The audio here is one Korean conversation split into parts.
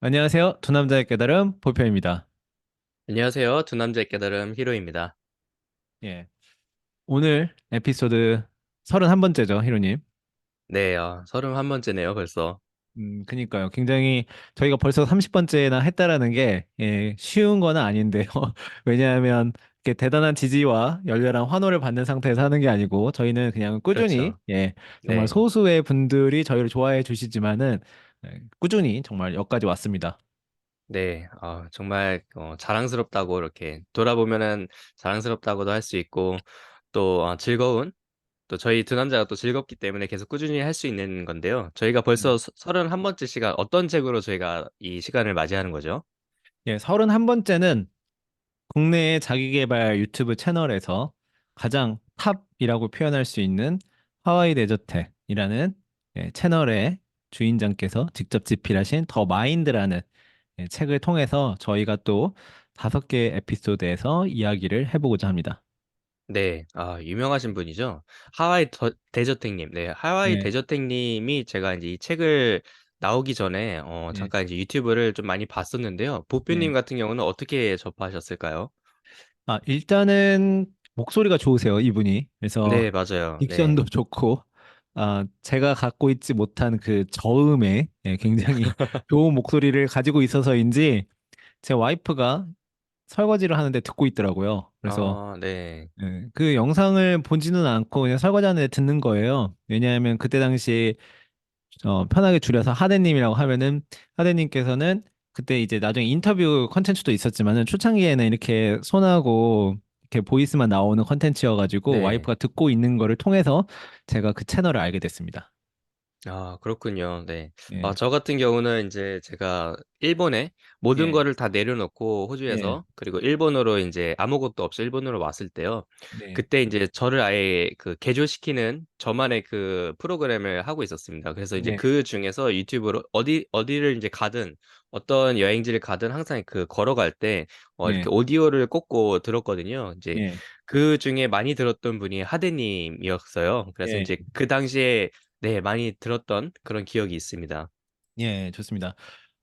안녕하세요. 두 남자의 깨달음 보편입니다. 안녕하세요. 두 남자의 깨달음 히로입니다. 예. 오늘 에피소드 31번째죠, 히로님. 네, 31번째네요, 벌써. 그니까요. 굉장히 저희가 벌써 30번째나 했다라는 게 쉬운 건 아닌데요. 왜냐하면 이렇게 대단한 지지와 열렬한 환호를 받는 상태에서 하는 게 아니고 저희는 그냥 꾸준히 그렇죠. 정말 네. 소수의 분들이 저희를 좋아해 주시지만은 꾸준히 정말 여기까지 왔습니다. 네. 정말 자랑스럽다고 이렇게 돌아보면은 자랑스럽다고도 할 수 있고 또 즐거운 또 저희 두 남자가 또 즐겁기 때문에 계속 꾸준히 할 수 있는 건데요. 저희가 벌써 31번째 시간 어떤 책으로 저희가 이 시간을 맞이하는 거죠? 예, 31번째는 국내의 자기계발 유튜브 채널에서 가장 탑이라고 표현할 수 있는 하와이 데저텍이라는 채널의 주인장께서 직접 집필하신 더 마인드라는 책을 통해서 저희가 또 5개 에피소드에서 이야기를 해보고자 합니다. 네. 유명하신 분이죠. 하와이 대저택님. 네. 하와이 네, 대저택님이 제가 이제 이 책을 나오기 전에 네, 잠깐 이제 유튜브를 좀 많이 봤었는데요. 보표님 네. 같은 경우는 어떻게 접하셨을까요? 일단은 목소리가 좋으세요, 이분이. 그래서 네, 맞아요. 네. 딕션도 좋고, 제가 갖고 있지 못한 그 저음에 굉장히 좋은 목소리를 가지고 있어서인지 제 와이프가 설거지를 하는데 듣고 있더라고요. 그래서 네. 그 영상을 보지는 않고 그냥 설거지하는데 듣는 거예요. 왜냐하면 그때 당시 편하게 줄여서 하대님이라고 하면은 하대님께서는 그때 이제 나중에 인터뷰 컨텐츠도 있었지만은 초창기에는 이렇게 손하고 이렇게 보이스만 나오는 컨텐츠여가지고 네. 와이프가 듣고 있는 거를 통해서 제가 그 채널을 알게 됐습니다. 그렇군요. 네. 예, 저 같은 경우는 이제 제가 일본에 모든 예, 거를 다 내려놓고 예, 호주에서 그리고 일본으로 이제 아무것도 없이 일본으로 왔을 때요. 네, 그때 이제 저를 아예 그 개조시키는 저만의 그 프로그램을 하고 있었습니다. 그래서 이제 네, 그중에서 유튜브로 어디를 이제 가든 어떤 여행지를 가든 항상 그 걸어갈 때 이렇게 네, 오디오를 꽂고 들었거든요. 이제 예, 그중에 많이 들었던 분이 하대님이었어요. 그래서 예, 이제 그 당시에 네, 많이 들었던 그런 기억이 있습니다. 예, 좋습니다.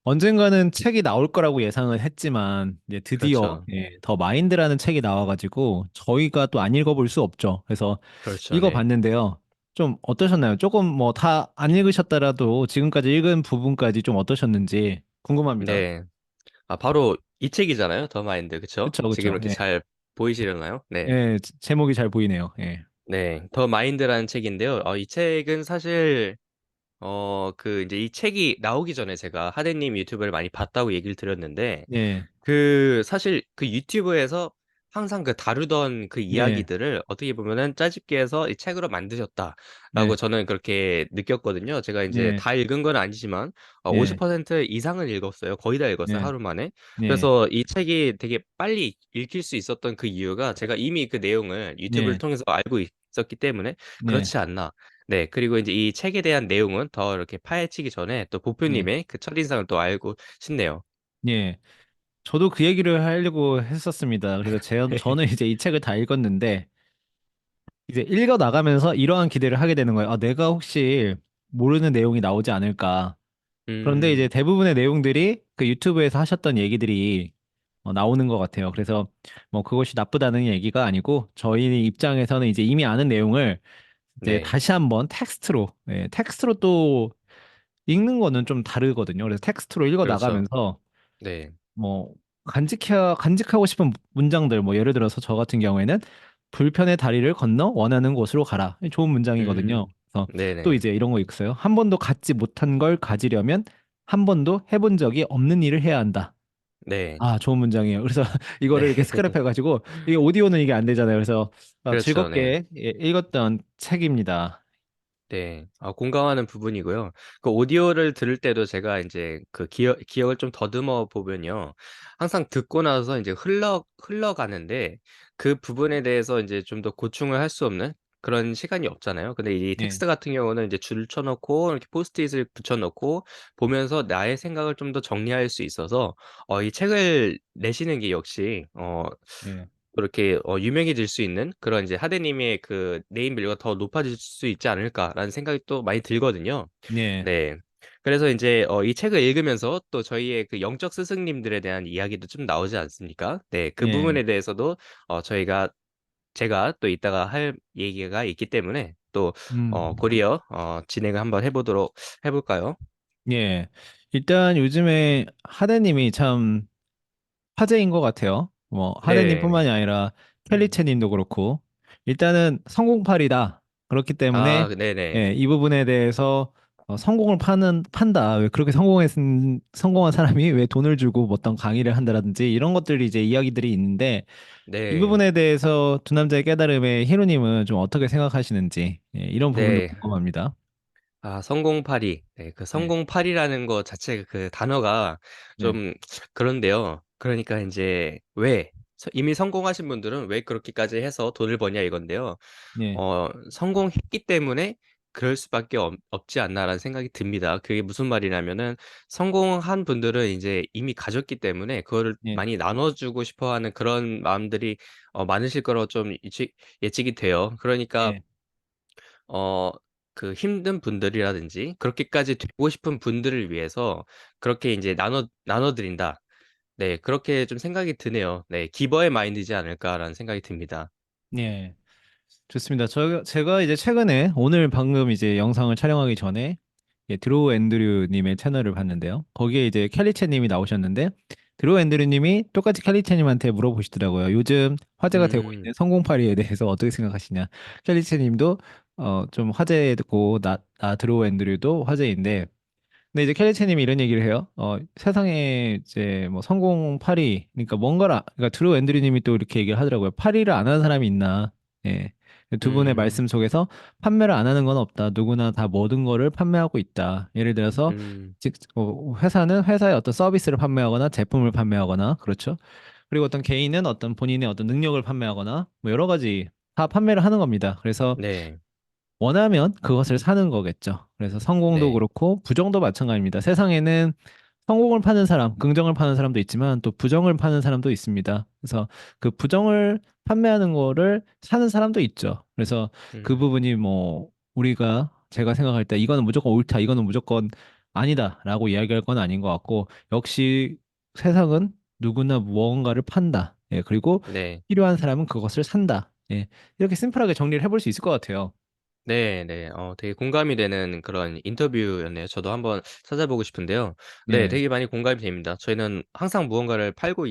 언젠가는 책이 나올 거라고 예상을 했지만 이제 드디어 그렇죠. 더 마인드라는 책이 나와가지고 저희가 또 안 읽어볼 수 없죠. 그래서 그렇죠. 네. 읽어봤는데요. 좀 어떠셨나요? 조금 뭐 다 안 읽으셨더라도 지금까지 읽은 부분까지 좀 어떠셨는지 궁금합니다. 네. 바로 이 책이잖아요. 더 마인드. 그쵸? 그쵸, 지금 그쵸. 이렇게 예, 잘 보이시려나요? 네. 예, 제목이 잘 보이네요. 예, 네. 더 마인드라는 책인데요. 이 책은 사실 이제 이 책이 나오기 전에 제가 하대님 유튜브를 많이 봤다고 얘기를 드렸는데 예, 사실 그 유튜브에서 항상 그 다루던 그 예, 이야기들을 어떻게 보면은 짜집게 해서 이 책으로 만드셨다라고 네, 저는 그렇게 느꼈거든요. 제가 이제 네, 다 읽은 건 아니지만 네, 50% 이상은 읽었어요. 거의 다 읽었어요, 네, 하루 만에. 네, 그래서 이 책이 되게 빨리 읽힐 수 있었던 그 이유가 제가 이미 그 내용을 유튜브를 네, 통해서 알고 있었기 때문에 네, 그렇지 않나. 네, 그리고 이제 이 책에 대한 내용은 더 이렇게 파헤치기 전에 또 네, 보표님의 그 첫인상을 또 알고 싶네요. 예. 저도 그 얘기를 하려고 했었습니다. 그래서 저는 이제 이 책을 다 읽었는데 이제 읽어 나가면서 이러한 기대를 하게 되는 거예요. 내가 혹시 모르는 내용이 나오지 않을까. 그런데 이제 음, 대부분의 내용들이 그 유튜브에서 하셨던 얘기들이 나오는 것 같아요. 그래서 뭐 그것이 나쁘다는 얘기가 아니고 저희 입장에서는 이제 이미 아는 내용을 이제 네. 다시 한번 텍스트로 또 읽는 거는 좀 다르거든요. 그래서 텍스트로 읽어 그렇죠. 나가면서 네. 뭐 간직하고 싶은 문장들 뭐 예를 들어서 저 같은 경우에는 불편의 다리를 건너 원하는 곳으로 가라. 좋은 문장이거든요. 그래서 또 네네. 이제 이런 거 있어요. 한 번도 갖지 못한 걸 가지려면 한 번도 해본 적이 없는 일을 해야 한다. 네. 좋은 문장이에요. 그래서 네. 이거를 이렇게 스크랩해가지고 이게 오디오는 이게 안 되잖아요. 그래서 그렇죠. 네. 즐겁게 읽었던 책입니다. 네. 공감하는 부분이고요. 그 오디오를 들을 때도 제가 인제 그 기억을 좀 더듬어 보면요. 항상 듣고 나서 인제 흘러가는데 그 부분에 대해서 인제 좀 더 고충을 할 수 없는 그런 시간이 없잖아요. 근데 이 네, 텍스트 같은 경우는 이제 줄을 쳐 놓고 이렇게 포스트잇을 붙여 놓고 보면서 나의 생각을 좀 더 정리할 수 있어서 이 책을 내시는 게 역시 네, 그렇게 유명해질 수 있는 그런 이제 하대님의 그 네임 밸류가 더 높아질 수 있지 않을까라는 생각이 또 많이 들거든요. 네, 네. 그래서 이제 이 책을 읽으면서 또 저희의 그 영적 스승님들에 대한 이야기도 좀 나오지 않습니까? 네, 그 예. 부분에 대해서도 저희가 제가 또 이따가 할 얘기가 있기 때문에 또 음. 곧이어 진행을 한번 해보도록 해볼까요? 예. 일단 요즘에 하대님이 참 화제인 것 같아요. 뭐 네. 하대님뿐만이 아니라 켈리체 님도 그렇고 일단은 성공팔이다. 그렇기 때문에 네네. 예, 이 부분에 대해서 성공을 판다. 왜 그렇게 성공한 사람이 왜 돈을 주고 뭐 어떤 강의를 한다라든지 이런 것들이 이제 이야기들이 있는데 이 네. 부분에 대해서 두 남자의 깨달음에 히로님은 좀 어떻게 생각하시는지 예, 이런 부분도 네. 궁금합니다. 성공파리. 네, 그 네, 성공파리라는 거 자체 그 단어가 네, 좀 그런데요. 그러니까 이제 왜 이미 성공하신 분들은 왜 그렇게까지 해서 돈을 버냐 이건데요. 네, 성공했기 때문에 그럴 수밖에 없지 않나라는 생각이 듭니다. 그게 무슨 말이냐면은 성공한 분들은 이제 이미 가졌기 때문에 그거를 네, 많이 나눠주고 싶어 하는 그런 마음들이 많으실 거라고 좀 예측이 돼요. 그러니까 네, 어, 그 힘든 분들이라든지 그렇게까지 되고 싶은 분들을 위해서 그렇게 이제 나눠드린다. 네, 그렇게 좀 생각이 드네요. 네, 기버의 마인드지 않을까라는 생각이 듭니다. 네. 좋습니다. 제가 이제 최근에 오늘 방금 이제 영상을 촬영하기 전에 예, 드로우 앤드류 님의 채널을 봤는데요. 거기에 이제 켈리체 님이 나오셨는데 드로우 앤드류 님이 똑같이 켈리체 님한테 물어보시더라고요. 요즘 화제가 되고 음, 있는 성공파리에 대해서 어떻게 생각하시냐. 켈리체 님도 좀 화제고 나 드로우 앤드류도 화제인데 근데 이제 켈리체님이 이런 얘기를 해요. 세상에 이제 뭐 성공 파리, 그러니까 그러니까 드루 앤드류님이 또 이렇게 얘기를 하더라고요. 파리를 안 하는 사람이 있나? 예. 두 분의 음, 말씀 속에서 판매를 안 하는 건 없다. 누구나 다 모든 거를 판매하고 있다. 예를 들어서 음, 회사는 회사의 어떤 서비스를 판매하거나 제품을 판매하거나 그렇죠. 그리고 어떤 개인은 어떤 본인의 어떤 능력을 판매하거나 뭐 여러 가지 다 판매를 하는 겁니다. 그래서 네, 원하면 그것을 사는 거겠죠. 그래서 성공도 네, 그렇고 부정도 마찬가지입니다. 세상에는 성공을 파는 사람, 긍정을 파는 사람도 있지만 또 부정을 파는 사람도 있습니다. 그래서 그 부정을 판매하는 거를 사는 사람도 있죠. 그래서 그 음, 부분이 뭐 우리가 제가 생각할 때 이거는 무조건 옳다, 이거는 무조건 아니다라고 이야기할 건 아닌 것 같고 역시 세상은 누구나 무언가를 판다. 예, 그리고 네. 필요한 사람은 그것을 산다. 예, 이렇게 심플하게 정리를 해볼 수 있을 것 같아요. 네, 네. 되게 공감이 되는 그런 인터뷰였네요. 저도 한번 찾아보고 싶은데요. 네, 예. 되게 많이 공감이 됩니다. 저희는 항상 무언가를 팔고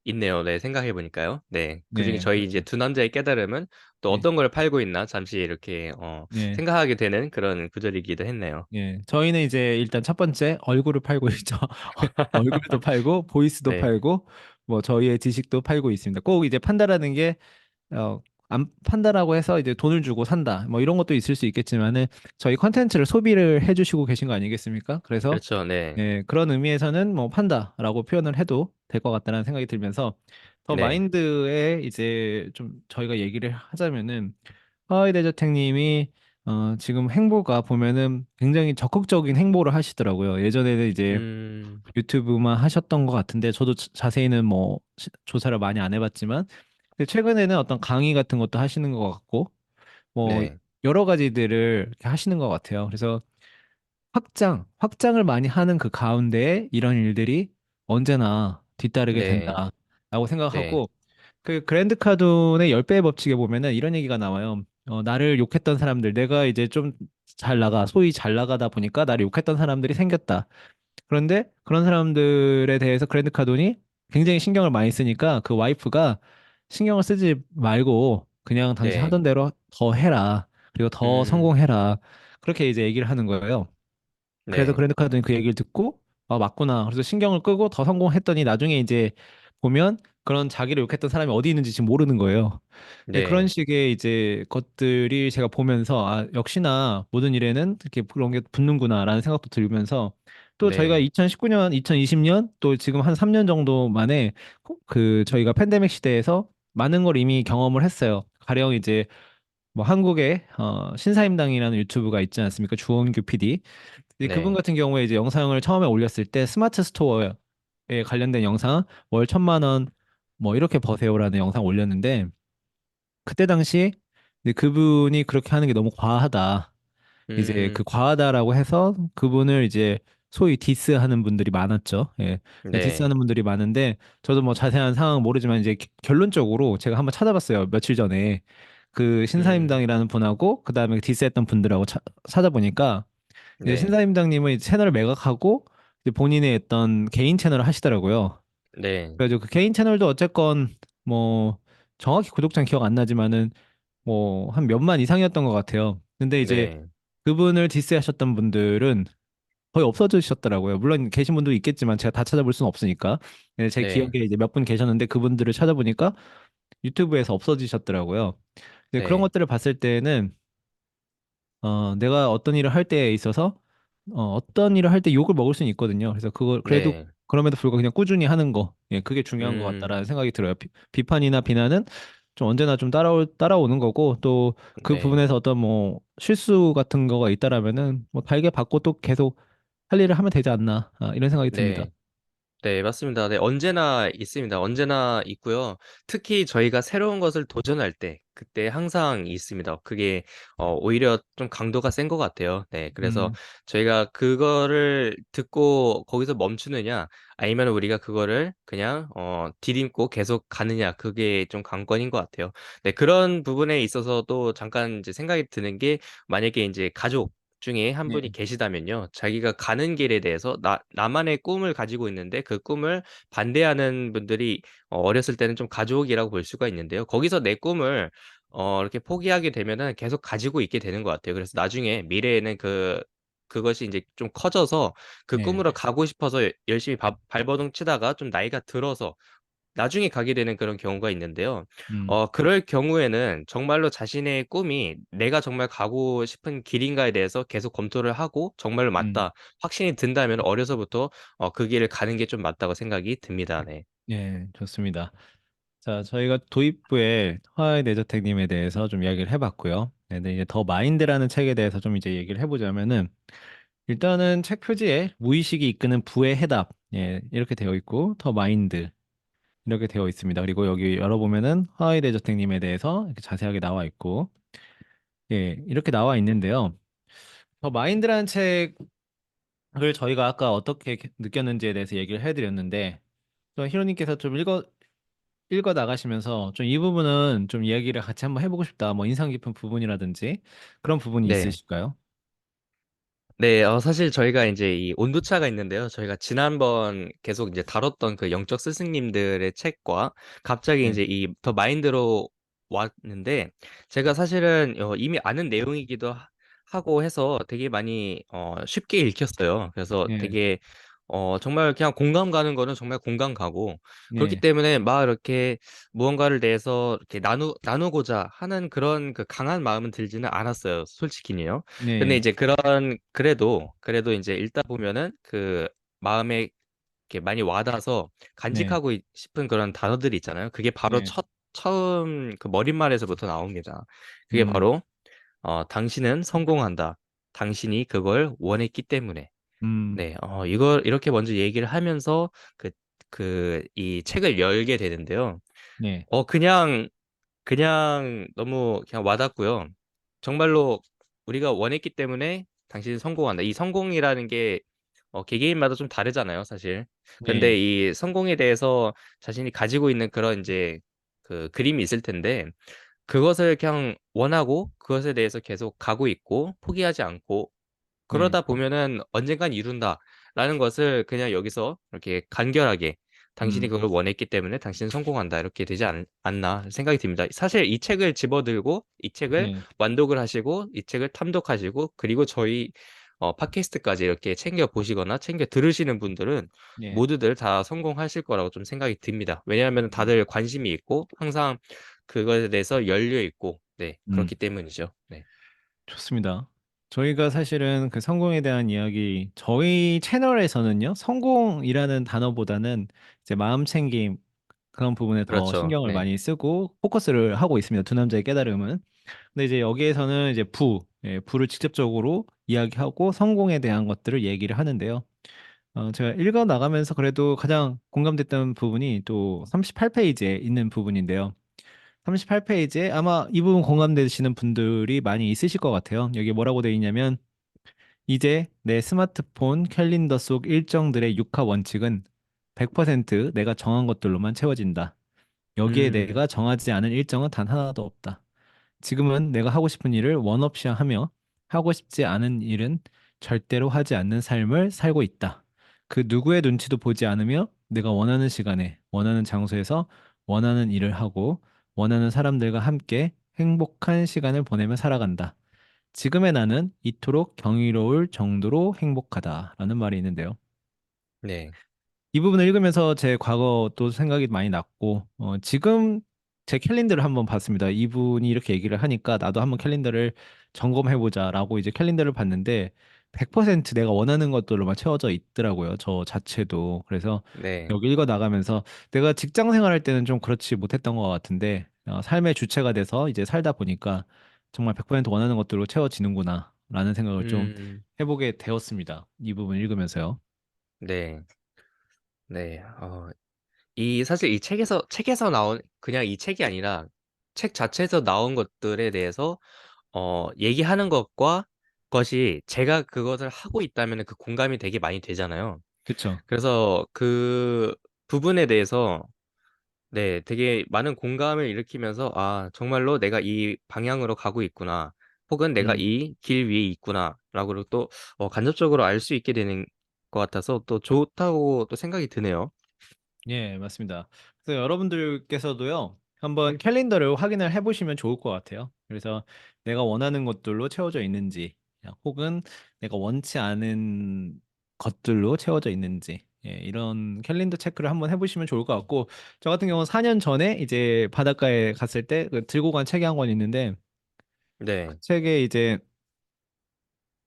있네요. 네, 생각해 보니까요. 네. 그중에 네, 저희 이제 그렇죠. 두 남자의 깨달음은 또 예, 어떤 걸 팔고 있나 잠시 이렇게 예, 생각하게 되는 그런 구절이기도 했네요. 예. 저희는 이제 일단 첫 번째 얼굴을 팔고 있죠. 얼굴도 팔고, 보이스도 네. 팔고, 뭐 저희의 지식도 팔고 있습니다. 꼭 이제 판다라는 게, 어, 안 판다라고 해서 이제 돈을 주고 산다. 뭐 이런 것도 있을 수 있겠지만은 저희 컨텐츠를 소비를 해주시고 계신 거 아니겠습니까? 그래서 그렇죠. 네. 예, 그런 의미에서는 뭐 판다라고 표현을 해도 될 것 같다는 생각이 들면서 더 네. 마인드에 이제 좀 저희가 얘기를 하자면은 하와이 대저택님이 지금 행보가 보면은 굉장히 적극적인 행보를 하시더라고요. 예전에는 이제 음. 유튜브만 하셨던 것 같은데 저도 자세히는 뭐 조사를 많이 안 해봤지만 근데 최근에는 어떤 강의 같은 것도 하시는 것 같고 뭐 네. 여러 가지들을 이렇게 하시는 것 같아요. 그래서 확장을 많이 하는 그 가운데에 이런 일들이 언제나 뒤따르게 네. 된다라고 네. 생각하고 그 그랜드 카돈의 10배의 법칙에 보면은 이런 얘기가 나와요. 나를 욕했던 사람들, 내가 이제 좀 잘 나가, 소위 잘 나가다 보니까 나를 욕했던 사람들이 생겼다. 그런데 그런 사람들에 대해서 그랜드 카돈이 굉장히 신경을 많이 쓰니까 그 와이프가 신경을 쓰지 말고 그냥 당신 네. 하던 대로 더 해라. 그리고 더 음. 성공해라. 그렇게 이제 얘기를 하는 거예요. 그래서 네. 그랜드 카드는 그 얘기를 듣고 아 맞구나. 그래서 신경을 끄고 더 성공했더니 나중에 이제 보면 그런 자기를 욕했던 사람이 어디 있는지 지금 모르는 거예요. 네, 그런 네. 식의 이제 것들이 제가 보면서 아 역시나 모든 일에는 이렇게 그런 게 붙는구나라는 생각도 들면서 또 저희가 네. 2019년, 2020년 또 지금 한 3년 정도 만에 그 저희가 팬데믹 시대에서 많은 걸 이미 경험을 했어요. 가령 이제 뭐 한국의 신사임당이라는 유튜브가 있지 않습니까? 주원규 PD. 이제 그분 네. 같은 경우에 이제 영상을 처음에 올렸을 때 스마트 스토어에 관련된 영상 월 1,000만 원 뭐 이렇게 버세요라는 영상 올렸는데 그때 당시 이제 그분이 그렇게 하는 게 너무 과하다. 이제 그 음. 과하다라고 해서 그분을 이제 소위 디스하는 분들이 많았죠. 예. 네. 디스하는 분들이 많은데 저도 뭐 자세한 상황 모르지만 이제 결론적으로 제가 한번 찾아봤어요. 며칠 전에 그 음. 신사임당이라는 분하고 그다음에 디스했던 분들하고 찾아보니까 이제 네. 신사임당님은 이제 채널을 매각하고 이제 본인의 어떤 개인 채널을 하시더라고요. 네. 그래가지고 그 개인 채널도 어쨌건 뭐 정확히 구독자는 기억 안 나지만은 뭐 한 몇만 이상이었던 것 같아요. 근데 이제 네. 그분을 디스하셨던 분들은 거의 없어지셨더라고요. 물론 계신 분도 있겠지만 제가 다 찾아볼 수는 없으니까. 네, 제 기억에 네. 이제 몇 분 계셨는데 그분들을 찾아보니까 유튜브에서 없어지셨더라고요. 근데 그런 네. 것들을 봤을 때는 내가 어떤 일을 할 때에 있어서 어떤 일을 할 때 욕을 먹을 수는 있거든요. 그래서 그걸 그래도 네. 그럼에도 불구하고 그냥 꾸준히 하는 거, 예, 그게 중요한 것 음. 같다라는 생각이 들어요. 비판이나 비난은 좀 언제나 좀 따라오는 거고 또 그 네. 부분에서 어떤 뭐 실수 같은 거가 있다라면은 뭐 달게 받고 또 계속 할 일을 하면 되지 않나 이런 생각이 듭니다. 네. 네, 맞습니다. 네, 언제나 있습니다. 언제나 있고요. 특히 저희가 새로운 것을 도전할 때, 그때 항상 있습니다. 그게 오히려 좀 강도가 센 것 같아요. 네, 그래서 음, 저희가 그거를 듣고 거기서 멈추느냐, 아니면 우리가 그거를 그냥 디딤고 계속 가느냐, 그게 좀 관건인 것 같아요. 네, 그런 부분에 있어서도 잠깐 이제 생각이 드는 게 만약에 이제 가족 중에 한 분이 네, 계시다면요. 자기가 가는 길에 대해서 나만의 꿈을 가지고 있는데 그 꿈을 반대하는 분들이 어렸을 때는 좀 가족이라고 볼 수가 있는데요. 거기서 내 꿈을 이렇게 포기하게 되면은 계속 가지고 있게 되는 것 같아요. 그래서 나중에 미래에는 그것이 이제 좀 커져서 그 네, 꿈으로 가고 싶어서 열심히 발버둥 치다가 좀 나이가 들어서 나중에 가게 되는 그런 경우가 있는데요. 음, 그럴 경우에는 정말로 자신의 꿈이 내가 정말 가고 싶은 길인가에 대해서 계속 검토를 하고 정말로 음, 맞다, 확신이 든다면 어려서부터 그 길을 가는 게 좀 맞다고 생각이 듭니다. 네. 예, 좋습니다. 자, 저희가 도입부에 화하의 내저택님에 대해서 좀 이야기를 해봤고요. 네, 근데 이제 더 마인드라는 책에 대해서 좀 이제 얘기를 해보자면은 일단은 책 표지에 무의식이 이끄는 부의 해답, 예, 이렇게 되어 있고 더 마인드 이렇게 되어 있습니다. 그리고 여기 열어보면은 화하의 내저택님에 대해서 이렇게 자세하게 나와 있고, 예, 이렇게 나와 있는데요. 더 마인드라는 책을 저희가 아까 어떻게 느꼈는지에 대해서 얘기를 해드렸는데, 또 히로님께서 좀 읽어 나가시면서 좀 이 부분은 좀 이야기를 같이 한번 해보고 싶다. 뭐 인상 깊은 부분이라든지 그런 부분이 네. 있으실까요? 네, 사실 저희가 이제 이 온도차가 있는데요. 저희가 지난번 계속 이제 다뤘던 그 영적 스승님들의 책과 갑자기 네, 이제 이 더 마인드로 왔는데 제가 사실은 이미 아는 내용이기도 하고 해서 되게 많이 쉽게 읽혔어요. 그래서 네, 되게 정말 그냥 공감 가는 거는 정말 공감 가고 그렇기 네, 때문에 막 이렇게 무언가를 내서 이렇게 나누고자 하는 그런 그 강한 마음은 들지는 않았어요. 솔직히요. 근데 네, 이제 그래도 이제 읽다 보면은 그 마음에 이렇게 많이 와닿아서 네, 간직하고 싶은 그런 단어들이 있잖아요. 그게 바로 네, 처음 그 머릿말에서부터 나옵니다. 그게 음, 바로 당신은 성공한다. 당신이 그걸 원했기 때문에. 음, 네, 이걸 이렇게 먼저 얘기를 하면서 이 책을 열게 되는데요. 네, 그냥 너무 그냥 와닿고요. 정말로 우리가 원했기 때문에 당신이 성공한다. 이 성공이라는 게 개개인마다 좀 다르잖아요, 사실. 근데 네, 이 성공에 대해서 자신이 가지고 있는 그런 이제 그 그림이 있을 텐데 그것을 그냥 원하고 그것에 대해서 계속 가고 있고 포기하지 않고 네, 그러다 보면은 언젠간 이룬다라는 것을 그냥 여기서 이렇게 간결하게 당신이 음, 그걸 원했기 때문에 당신은 성공한다 이렇게 되지 않나 생각이 듭니다. 사실 이 책을 집어들고 이 책을 네, 완독을 하시고 이 책을 탐독하시고 그리고 저희 팟캐스트까지 이렇게 챙겨 보시거나 챙겨 들으시는 분들은 네, 모두들 다 성공하실 거라고 좀 생각이 듭니다. 왜냐하면 음, 다들 관심이 있고 항상 그것에 대해서 열려 있고 네 음. 그렇기 때문이죠. 네. 좋습니다. 저희가 사실은 그 성공에 대한 이야기, 저희 채널에서는요, 성공이라는 단어보다는 이제 마음 챙김 그런 부분에 더 그렇죠. 신경을 네. 많이 쓰고 포커스를 하고 있습니다. 두 남자의 깨달음은. 근데 이제 여기에서는 이제 부를 직접적으로 이야기하고 성공에 대한 것들을 얘기를 하는데요. 제가 읽어 나가면서 그래도 가장 공감됐던 부분이 또 38페이지에 있는 부분인데요. 38페이지에 아마 이 부분 공감되시는 분들이 많이 있으실 것 같아요. 여기 뭐라고 되어 있냐면 이제 내 스마트폰 캘린더 속 일정들의 육하 원칙은 100% 내가 정한 것들로만 채워진다. 여기에 음, 내가 정하지 않은 일정은 단 하나도 없다. 지금은 내가 하고 싶은 일을 원 없이 하며 하고 싶지 않은 일은 절대로 하지 않는 삶을 살고 있다. 그 누구의 눈치도 보지 않으며 내가 원하는 시간에, 원하는 장소에서 원하는 일을 하고 원하는 사람들과 함께 행복한 시간을 보내며 살아간다. 지금의 나는 이토록 경이로울 정도로 행복하다라는 말이 있는데요. 네, 이 부분을 읽으면서 제 과거 또 생각이 많이 났고, 지금 제 캘린더를 한번 봤습니다. 이분이 이렇게 얘기를 하니까 나도 한번 캘린더를 점검해보자라고 이제 캘린더를 봤는데, 100% 내가 원하는 것들로만 채워져 있더라고요. 저 자체도. 그래서 네, 여기 읽어 나가면서 내가 직장 생활할 때는 좀 그렇지 못했던 것 같은데, 삶의 주체가 돼서 이제 살다 보니까 정말 100% 원하는 것들로 채워지는구나, 라는 생각을 좀 음, 해보게 되었습니다. 이 부분 읽으면서요. 네, 네. 이 사실 이 책에서 나온 그냥 이 책이 아니라 책 자체에서 나온 것들에 대해서 얘기하는 것과 것이 제가 그것을 하고 있다면 그 공감이 되게 많이 되잖아요. 그쵸? 그래서 그 부분에 대해서 네, 되게 많은 공감을 일으키면서 아, 정말로 내가 이 방향으로 가고 있구나. 혹은 내가 음. 이 길 위에 있구나라고 또 간접적으로 알 수 있게 되는 것 같아서 또 좋다고 또 생각이 드네요. 예, 맞습니다. 그래서 여러분들께서도요, 한번 캘린더를 확인을 해보시면 좋을 것 같아요. 그래서 내가 원하는 것들로 채워져 있는지, 혹은 내가 원치 않은 것들로 채워져 있는지, 예, 이런 캘린더 체크를 한번 해보시면 좋을 것 같고, 저 같은 경우는 4년 전에 이제 바닷가에 갔을 때 그 들고 간 책이 한 권 있는데, 그 네. 책에 이제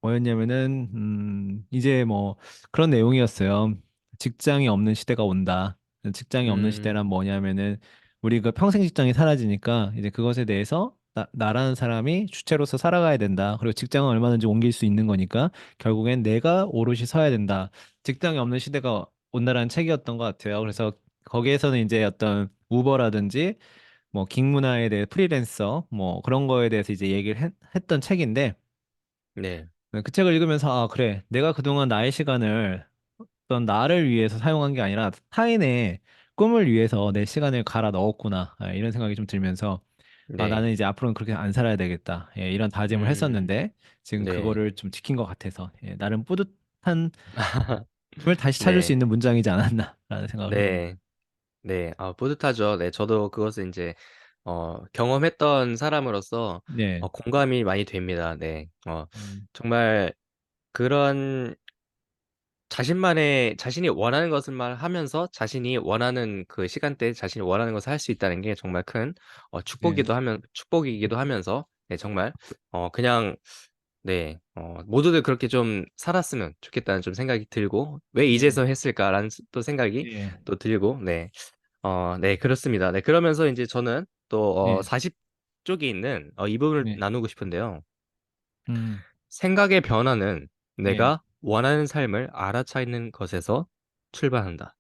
뭐였냐면은 이제 뭐 그런 내용이었어요. 직장이 없는 시대가 온다. 직장이 없는 음, 시대란 뭐냐면은 우리 그 평생 직장이 사라지니까 이제 그것에 대해서 나라는 사람이 주체로서 살아가야 된다. 그리고 직장은 얼마든지 옮길 수 있는 거니까 결국엔 내가 오롯이 서야 된다. 직장이 없는 시대가 온다라는 책이었던 것 같아요. 그래서 거기에서는 이제 어떤 우버라든지 뭐 긱 문화에 대해 프리랜서 뭐 그런 거에 대해서 이제 얘기를 했던 책인데 네. 네, 그 책을 읽으면서 아 그래 내가 그동안 나의 시간을 어떤 나를 위해서 사용한 게 아니라 타인의 꿈을 위해서 내 시간을 갈아 넣었구나 이런 생각이 좀 들면서 아 네. 나는 이제 앞으로는 그렇게 안 살아야 되겠다 이런 다짐을 음, 했었는데 지금 네. 그거를 좀 지킨 것 같아서 나름 뿌듯한 걸 다시 찾을 수 네. 있는 문장이지 않았나라는 생각을 해봅니다. 네. 네. 아, 뿌듯하죠. 네. 저도 그것을 이제 경험했던 사람으로서 네, 공감이 많이 됩니다. 네. 음, 정말 그런 자신이 원하는 것을만 하면서 자신이 원하는 그 시간대에 자신이 원하는 것을 할 수 있다는 게 정말 큰 네, 축복이기도 하면서 네, 정말 그냥 네, 모두들 그렇게 좀 살았으면 좋겠다는 좀 생각이 들고 왜 네, 이제서 했을까라는 또 생각이 예, 또 들고 네, 네, 그렇습니다. 네, 그러면서 이제 저는 또 예, 40쪽에 있는 이 부분을 네, 나누고 싶은데요. 음, 생각의 변화는 예, 내가 원하는 삶을 알아차리는 것에서 출발한다.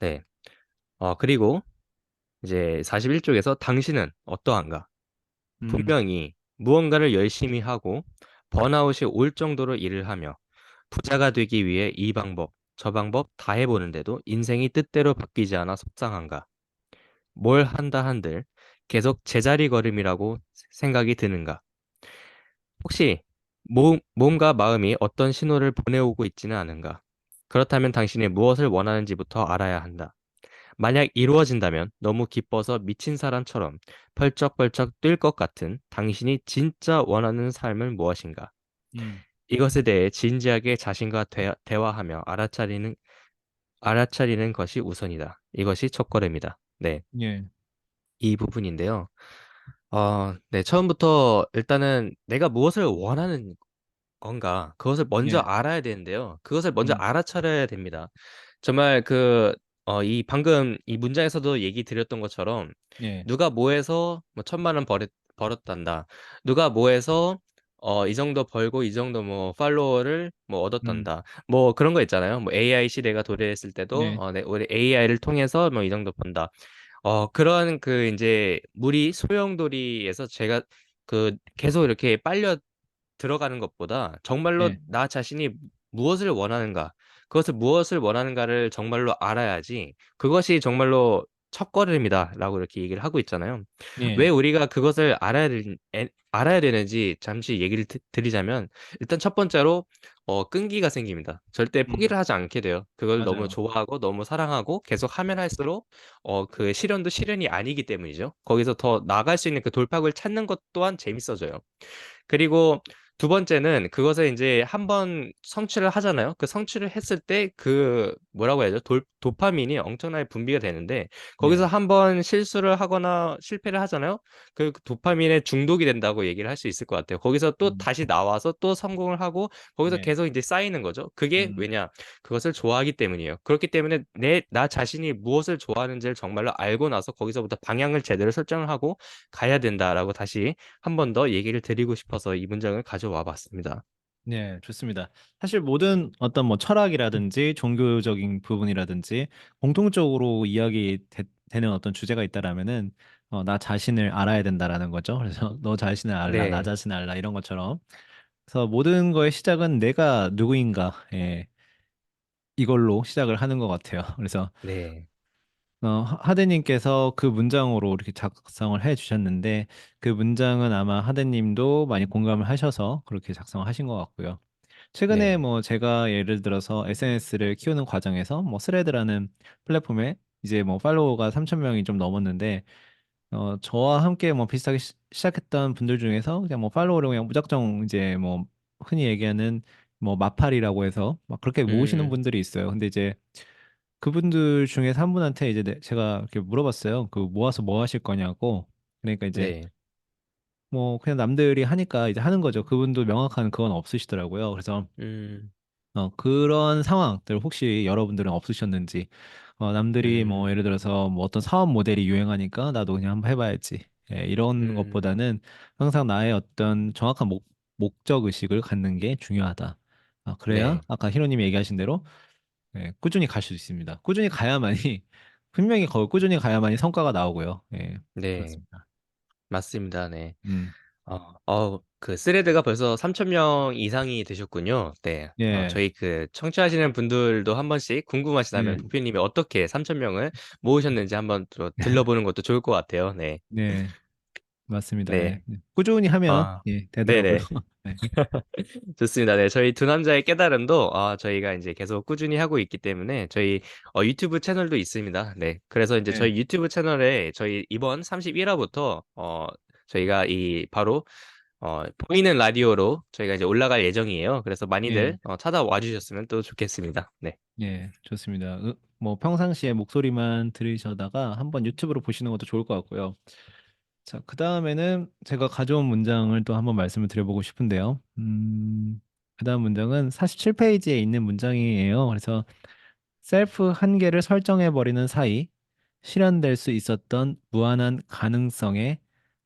네. 그리고 이제 41쪽에서 당신은 어떠한가? 음, 분명히 무언가를 열심히 하고 번아웃이 올 정도로 일을 하며 부자가 되기 위해 이 방법, 저 방법 다 해보는데도 인생이 뜻대로 바뀌지 않아 속상한가? 뭘 한다 한들 계속 제자리 걸음이라고 생각이 드는가? 혹시 몸과 마음이 어떤 신호를 보내오고 있지는 않은가? 그렇다면 당신이 무엇을 원하는지부터 알아야 한다. 만약 이루어진다면 너무 기뻐서 미친 사람처럼 펄쩍펄쩍 뛸 것 같은 당신이 진짜 원하는 삶은 무엇인가? 음, 이것에 대해 진지하게 자신과 대화하며 알아차리는 것이 우선이다. 이것이 첫걸음이다. 네, 예, 이 부분인데요. 네, 처음부터 일단은 내가 무엇을 원하는 건가? 그것을 먼저 예, 알아야 되는데요. 그것을 먼저 음, 알아차려야 됩니다. 정말 이 방금 이 문장에서도 얘기 드렸던 것처럼 예, 누가 뭐해서 뭐 1,000만 원 벌었단다. 누가 뭐해서 이 정도 벌고 이 정도 뭐 팔로워를 뭐 음, 얻었단다. 뭐 그런 거 있잖아요. 뭐 AI 시대가 도래했을 때도 네, 네, 우리 AI를 통해서 뭐 이 정도 번다. 그런 그 이제 무리 소용돌이에서 제가 그 계속 이렇게 빨려 들어가는 것보다 정말로 예, 나 자신이 무엇을 원하는가, 그것을 무엇을 원하는가를 정말로 알아야지 그것이 정말로 첫걸음이다라고 이렇게 얘기를 하고 있잖아요. 왜 예, 우리가 그것을 알아야 되는지 잠시 얘기를 드리자면, 일단 첫 번째로 끈기가 생깁니다. 절대 음, 포기를 하지 않게 돼요. 그걸 너무 맞아요. 좋아하고 너무 사랑하고 계속 하면 할수록 그 시련도 시련이 아니기 때문이죠. 거기서 더 나아갈 수 있는 그 돌파구를 찾는 것 또한 재밌어져요. 그리고 두 번째는 그것을 이제 한번 성취를 하잖아요. 그 성취를 했을 때 그 뭐라고 해야죠? 도파민이 엄청나게 분비가 되는데, 거기서 네, 한번 실수를 하거나 실패를 하잖아요. 그 도파민에 중독이 된다고 얘기를 할 수 있을 것 같아요. 거기서 또 음, 다시 나와서 또 성공을 하고 거기서 네, 계속 이제 쌓이는 거죠. 그게 음, 왜냐? 그것을 좋아하기 때문이에요. 그렇기 때문에 나 자신이 무엇을 좋아하는지를 정말로 알고 나서 거기서부터 방향을 제대로 설정을 하고 가야 된다라고 다시 한 번 더 얘기를 드리고 싶어서 이 문장을 가져와 봤습니다. 네, 좋습니다. 사실 모든 어떤 뭐 철학이라든지 종교적인 부분이라든지 공통적으로 되는 어떤 주제가 있다라면은 나 자신을 알아야 된다라는 거죠. 그래서 너 자신을 알라, 나 네, 자신을 알라 이런 것처럼. 그래서 모든 거의 시작은 내가 누구인가, 이걸로 시작을 하는 것 같아요. 그래서 네, 하대님께서 그 문장으로 이렇게 작성을 해 주셨는데 그 문장은 아마 하대님도 많이 공감을 하셔서 그렇게 작성하신 것 같고요. 최근에 네, 뭐 제가 예를 들어서 SNS를 키우는 과정에서 뭐 스레드라는 플랫폼에 이제 뭐 팔로워가 3천 명이 좀 넘었는데 저와 함께 뭐 비슷하게 시작했던 분들 중에서 그냥 뭐 팔로워를 그냥 무작정 이제 뭐 흔히 얘기하는 뭐 마팔이라고 해서 막 그렇게 모으시는 음, 분들이 있어요. 근데 이제 그분들 중에서 한 분한테 이제 제가 이렇게 물어봤어요. 그 모아서 뭐 하실 거냐고. 그러니까 이제 네, 뭐 그냥 남들이 하니까 이제 하는 거죠. 그분도 명확한 그건 없으시더라고요. 그래서 음, 그런 상황들 혹시 여러분들은 없으셨는지, 남들이 뭐 음, 예를 들어서 뭐 어떤 사업 모델이 유행하니까 나도 그냥 한번 해봐야지. 이런 음, 것보다는 항상 나의 어떤 정확한 목적 의식을 갖는 게 중요하다. 그래야 네, 아까 히로님이 얘기하신 대로 꾸준히 갈 수 있습니다. 꾸준히 가야만이 분명히 꾸준히 가야만이 성과가 나오고요. 네, 그렇습니다. 맞습니다. 네. 음, 그 스레드가 벌써 3천 명 이상이 되셨군요. 네. 예, 저희 그 청취하시는 분들도 한 번씩 궁금하시다면 예, 목표님이 어떻게 3천 명을 모으셨는지 한번 또 들러보는 것도 좋을 것 같아요. 네. 네, 맞습니다. 예. 네. 꾸준히 하면 아, 되더라고요. 네네. 네. 좋습니다. 네, 저희 두 남자의 깨달음도 저희가 이제 계속 꾸준히 하고 있기 때문에 저희 유튜브 채널도 있습니다. 네, 그래서 이제 네. 저희 유튜브 채널에 저희 이번 31화부터 저희가 이 바로 보이는 라디오로 저희가 이제 올라갈 예정이에요. 그래서 예, 많이들 찾아와 주셨으면 또 좋겠습니다. 네, 예, 좋습니다. 뭐 평상시에 목소리만 들으셔다가 한번 유튜브로 보시는 것도 좋을 것 같고요. 자, 그 다음에는 제가 가져온 문장을 또 한번 말씀을 드려보고 싶은데요. 그 다음 문장은 47페이지에 있는 문장이에요. 그래서 셀프 한계를 설정해버리는 사이 실현될 수 있었던 무한한 가능성에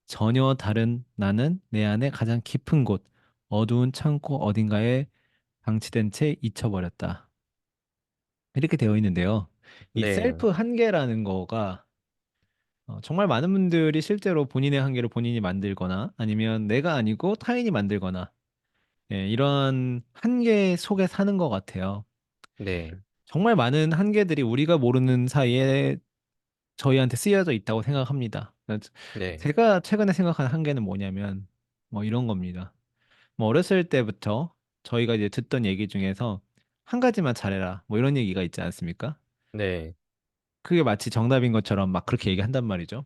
전혀 다른 나는 내 안에 가장 깊은 곳, 어두운 창고 어딘가에 방치된 채 잊혀버렸다. 이렇게 되어 있는데요. 이 네, 셀프 한계라는 거가 정말 많은 분들이 실제로 본인의 한계를 본인이 만들거나 아니면 내가 아니고 타인이 만들거나 이런 한계 속에 사는 것 같아요. 네, 정말 많은 한계들이 우리가 모르는 사이에 저희한테 쓰여져 있다고 생각합니다. 그러니까 네, 제가 최근에 생각하는 한계는 뭐냐면 뭐 이런 겁니다. 뭐 어렸을 때부터 저희가 이제 듣던 얘기 중에서 한 가지만 잘해라 뭐 이런 얘기가 있지 않습니까? 네, 그게 마치 정답인 것처럼 막 그렇게 얘기한단 말이죠.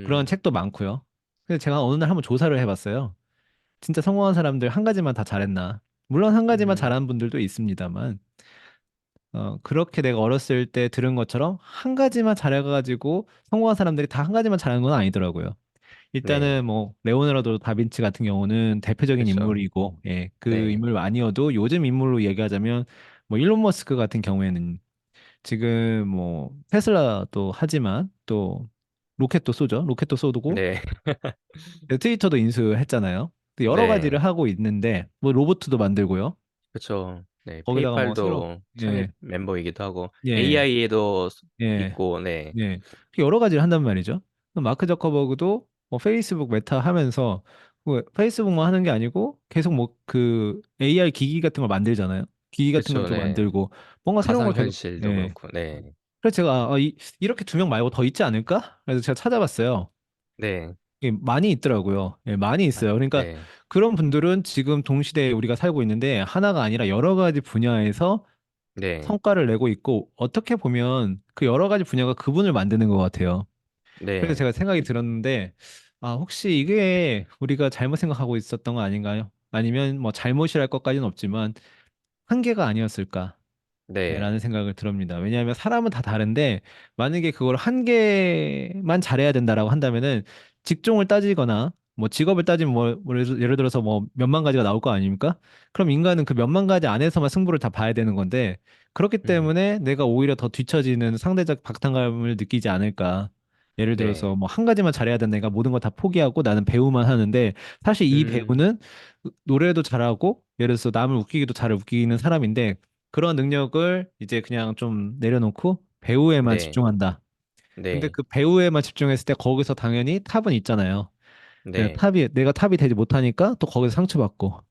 그런 음, 책도 많고요. 근데 제가 어느 날 한번 조사를 해봤어요. 진짜 성공한 사람들 한 가지만 다 잘했나? 물론 한 가지만 음, 잘하는 분들도 있습니다만, 그렇게 내가 어렸을 때 들은 것처럼 한 가지만 잘해가지고 성공한 사람들이 다 한 가지만 잘하는 건 아니더라고요. 네, 일단은 뭐 레오나르도 다빈치 같은 경우는 대표적인 그렇죠. 인물이고, 그 네, 인물 아니어도 요즘 인물로 얘기하자면 뭐 일론 머스크 같은 경우에는 지금 뭐 테슬라도 하지만 또 로켓도 쏘죠. 로켓도 쏘고 네, 트위터도 인수했잖아요. 또 여러 가지를 네, 하고 있는데 뭐 로봇도 만들고요. 그렇죠. 네, 거기다가 뭐 새로 페이팔도 창립 예, 멤버이기도 하고 예, AI에도 예, 있고, 네, 예. 여러 가지를 한단 말이죠. 그럼 마크 저커버그도 뭐 페이스북 메타 하면서 뭐 페이스북만 하는 게 아니고 계속 뭐 그 AR 기기 같은 걸 만들잖아요. 기기 같은 그쵸, 것도 네, 만들고 뭔가 새로운 걸 계속 가상현실도 예. 그렇고, 네, 그래서 제가 이렇게 두 명 말고 더 있지 않을까? 그래서 제가 찾아봤어요. 네, 예, 많이 있더라고요. 예, 많이 있어요. 그러니까 네, 그런 분들은 지금 동시대에 우리가 살고 있는데 하나가 아니라 여러 가지 분야에서 네, 성과를 내고 있고 어떻게 보면 그 여러 가지 분야가 그분을 만드는 것 같아요. 그래서 네, 제가 생각이 들었는데 혹시 이게 우리가 잘못 생각하고 있었던 거 아닌가요? 아니면 뭐 잘못이랄 것까지는 없지만 한계가 아니었을까? 네, 라는 생각을 들었습니다. 왜냐하면 사람은 다 다른데 만약에 그걸 한 개만 잘해야 된다라고 한다면은 직종을 따지거나 뭐 직업을 따지면 뭐 예를 들어서 뭐 몇만 가지가 나올 거 아닙니까? 그럼 인간은 그 몇만 가지 안에서만 승부를 다 봐야 되는 건데 그렇기 음, 때문에 내가 오히려 더 뒤처지는 상대적 박탈감을 느끼지 않을까? 예를 들어서 네, 뭐 한 가지만 잘해야 된다. 내가 모든 걸 다 포기하고 나는 배우만 하는데 사실 이 음, 배우는 노래도 잘하고 예를 들어서 남을 웃기기도 잘 웃기는 사람인데 그런 능력을 이제 그냥 좀 내려놓고 배우에만 네, 집중한다. 근데 네, 그 배우에만 집중했을 때 거기서 당연히 탑은 있잖아요. 그래서 네, 탑이 내가 탑이 되지 못하니까 또 거기서 상처받고.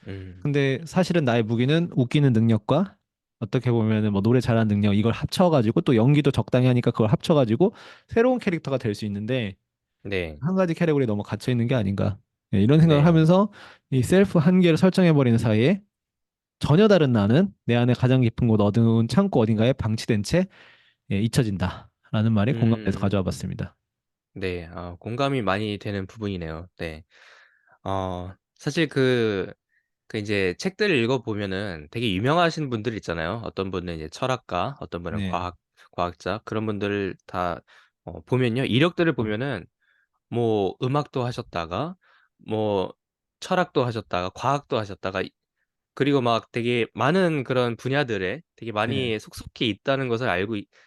음, 근데 사실은 나의 무기는 웃기는 능력과 어떻게 보면은 뭐 노래 잘하는 능력 이걸 합쳐가지고 또 연기도 적당히 하니까 그걸 합쳐가지고 새로운 캐릭터가 될 수 있는데 네, 한 가지 캐te고리에 너무 갇혀 있는 게 아닌가. 예, 이런 생각을 네, 하면서 이 셀프 한계를 설정해 버리는 사이에 전혀 다른 나는 내 안에 가장 깊은 곳 어두운 창고 어딘가에 방치된 채 잊혀진다. 라는 말이 공감돼서 음, 가져와 봤습니다. 네, 공감이 많이 되는 부분이네요. 네, 사실 그 이제 책들을 읽어보면은 되게 유명하신 분들 있잖아요. 어떤 분은 이제 철학가, 어떤 분은 네, 과학자, 그런 분들을 다 보면요. 이력들을 보면은 뭐 음악도 하셨다가, 뭐 철학도 하셨다가, 과학도 하셨다가, 그리고 막 되게 많은 그런 분야들에 되게 네, 많이 속속히 있다는 것을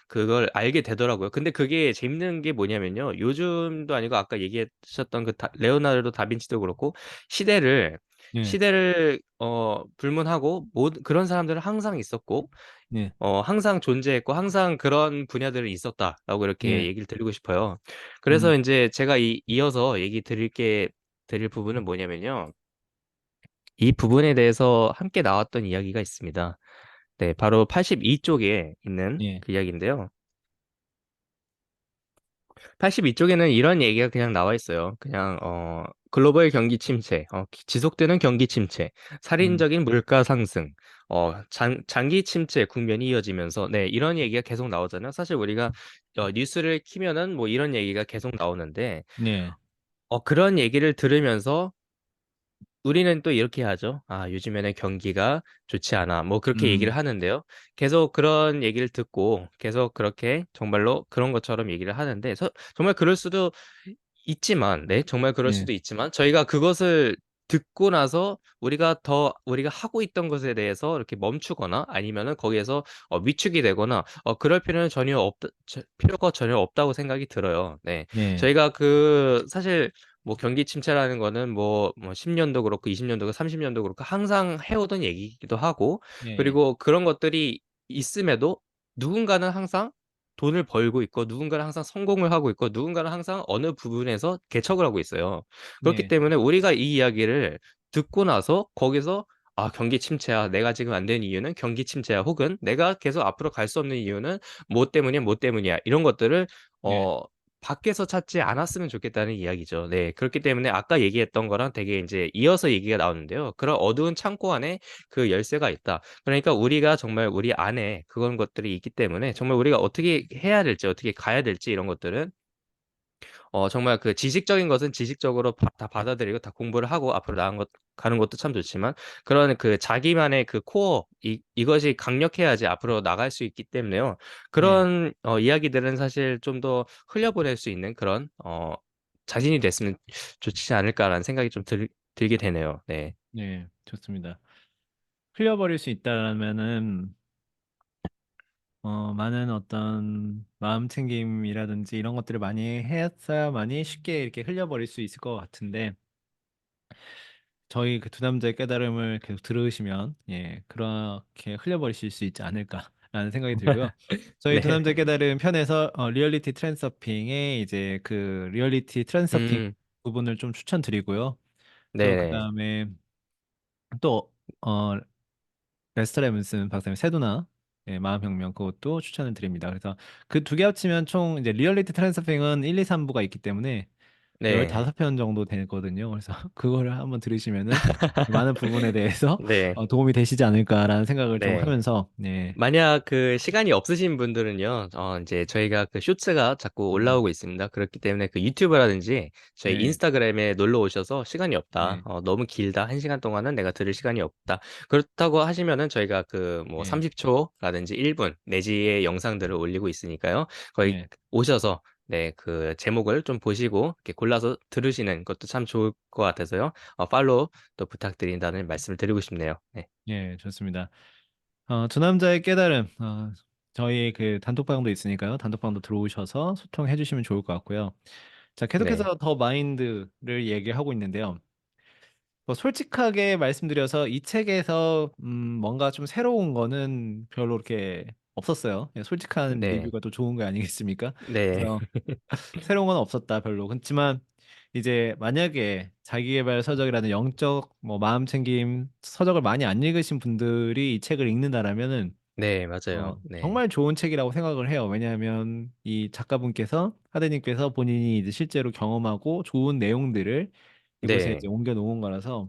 그걸 알게 되더라고요. 근데 그게 재밌는 게 뭐냐면요. 요즘도 아니고 아까 얘기하셨던 레오나르도 다빈치도 그렇고 시대를, 네, 불문하고 그런 사람들은 항상 있었고, 네, 항상 존재했고, 항상 그런 분야들은 있었다라고 이렇게 네, 얘기를 드리고 싶어요. 그래서 음, 이제 제가 이어서 드릴 부분은 뭐냐면요. 이 부분에 대해서 함께 나왔던 이야기가 있습니다. 네, 바로 82쪽에 있는 네, 그 이야기인데요. 82쪽에는 이런 얘기가 그냥 나와 있어요. 그냥, 글로벌 경기 침체, 지속되는 경기 침체, 음, 살인적인 물가 상승, 장기 침체 국면이 이어지면서, 네, 이런 얘기가 계속 나오잖아요. 사실 우리가 뉴스를 키면은 뭐 이런 얘기가 계속 나오는데, 네, 그런 얘기를 들으면서 우리는 또 이렇게 하죠. 요즘에는 경기가 좋지 않아. 뭐 그렇게 얘기를 음, 하는데요. 계속 그런 얘기를 듣고 계속 그렇게 정말로 그런 것처럼 얘기를 하는데 정말 그럴 수도 있지만, 네, 정말 그럴 네, 수도 있지만 저희가 그것을 듣고 나서 우리가 하고 있던 것에 대해서 이렇게 멈추거나 아니면은 거기에서 위축이 되거나 그럴 필요가 전혀 없다고 생각이 들어요. 네. 네, 저희가 사실 뭐 경기 침체라는 거는 뭐 10년도 그렇고 20년도 그렇고 30년도 그렇고 항상 해오던 얘기이기도 하고 네, 그리고 그런 것들이 있음에도 누군가는 항상 돈을 벌고 있고 누군가는 항상 성공을 하고 있고 누군가는 항상 어느 부분에서 개척을 하고 있어요. 그렇기 네, 때문에 우리가 이 이야기를 듣고 나서 거기서 경기 침체야. 내가 지금 안 되는 이유는 경기 침체야. 혹은 내가 계속 앞으로 갈 수 없는 이유는 뭐 때문이야, 뭐 때문이야. 이런 것들을 네, 어 밖에서 찾지 않았으면 좋겠다는 이야기죠. 네. 그렇기 때문에 아까 얘기했던 거랑 되게 이제 이어서 얘기가 나오는데요. 그런 어두운 창고 안에 그 열쇠가 있다. 그러니까 우리가 정말 우리 안에 그런 것들이 있기 때문에 정말 우리가 어떻게 해야 될지, 어떻게 가야 될지 이런 것들은 정말 그 지식적인 것은 지식적으로 다 받아들이고 다 공부를 하고 앞으로 가는 것도 참 좋지만 그런 그 자기만의 그 코어 이것이 강력해야지 앞으로 나갈 수 있기 때문에요. 네, 그런 이야기들은 사실 좀 더 흘려보낼 수 있는 그런 자신이 됐으면 좋지 않을까라는 생각이 좀 들게 되네요. 네. 네, 좋습니다. 흘려버릴 수 있다라면은 많은 어떤 마음 챙김이라든지 이런 것들을 많이 했어야만이 쉽게 이렇게 흘려버릴 수 있을 것 같은데 저희 그 두 남자의 깨달음을 계속 들으시면 그렇게 흘려버리실 수 있지 않을까라는 생각이 들고요. 저희 두 네. 남자의 깨달음 편에서 리얼리티 트랜스서핑에 이제 그 리얼리티 트랜스서핑 음. 부분을 좀 추천드리고요. 또 네네. 그다음에 또 레스터 레문슨 박사님 세도나 마음혁명 그것도 추천을 드립니다. 그래서 그 두 개 합치면 총 이제 리얼리티 트랜스서핑은 1, 2, 3부가 있기 때문에 네. 15편 정도 되거든요. 그래서 그거를 한번 들으시면은 많은 부분에 대해서 네. 도움이 되시지 않을까라는 생각을 좀 네. 하면서 네. 만약 그 시간이 없으신 분들은요, 이제 저희가 그 쇼츠가 자꾸 음, 올라오고 있습니다. 그렇기 때문에 그 유튜브라든지 저희 네. 인스타그램에 놀러 오셔서 시간이 없다, 네. 너무 길다, 1시간 동안은 내가 들을 시간이 없다. 그렇다고 하시면은 저희가 그 뭐 네. 30초라든지 1분 내지의 영상들을 올리고 있으니까요. 거기 네. 오셔서 네, 그 제목을 좀 보시고 이렇게 골라서 들으시는 것도 참 좋을 것 같아서요. 팔로우 또 부탁드린다는 말씀을 드리고 싶네요. 네. 예, 좋습니다. 두 남자의 깨달음. 저희 그 단톡방도 있으니까요. 단톡방도 들어오셔서 소통해 주시면 좋을 것 같고요. 자, 네. 계속해서 더 마인드를 얘기하고 있는데요. 뭐 솔직하게 말씀드려서 이 책에서 뭔가 좀 새로운 거는 별로 이렇게 없었어요. 솔직한 네. 리뷰가 또 좋은 거 아니겠습니까? 네. 그래서 새로운 건 없었다 별로. 그렇지만 이제 만약에 자기계발 서적이라는 영적 뭐 마음 챙김 서적을 많이 안 읽으신 분들이 이 책을 읽는다라면은 네, 맞아요. 네. 정말 좋은 책이라고 생각을 해요. 왜냐하면 이 작가분께서 하대님께서 본인이 이제 실제로 경험하고 좋은 내용들을 이곳에 네. 이제 옮겨 놓은 거라서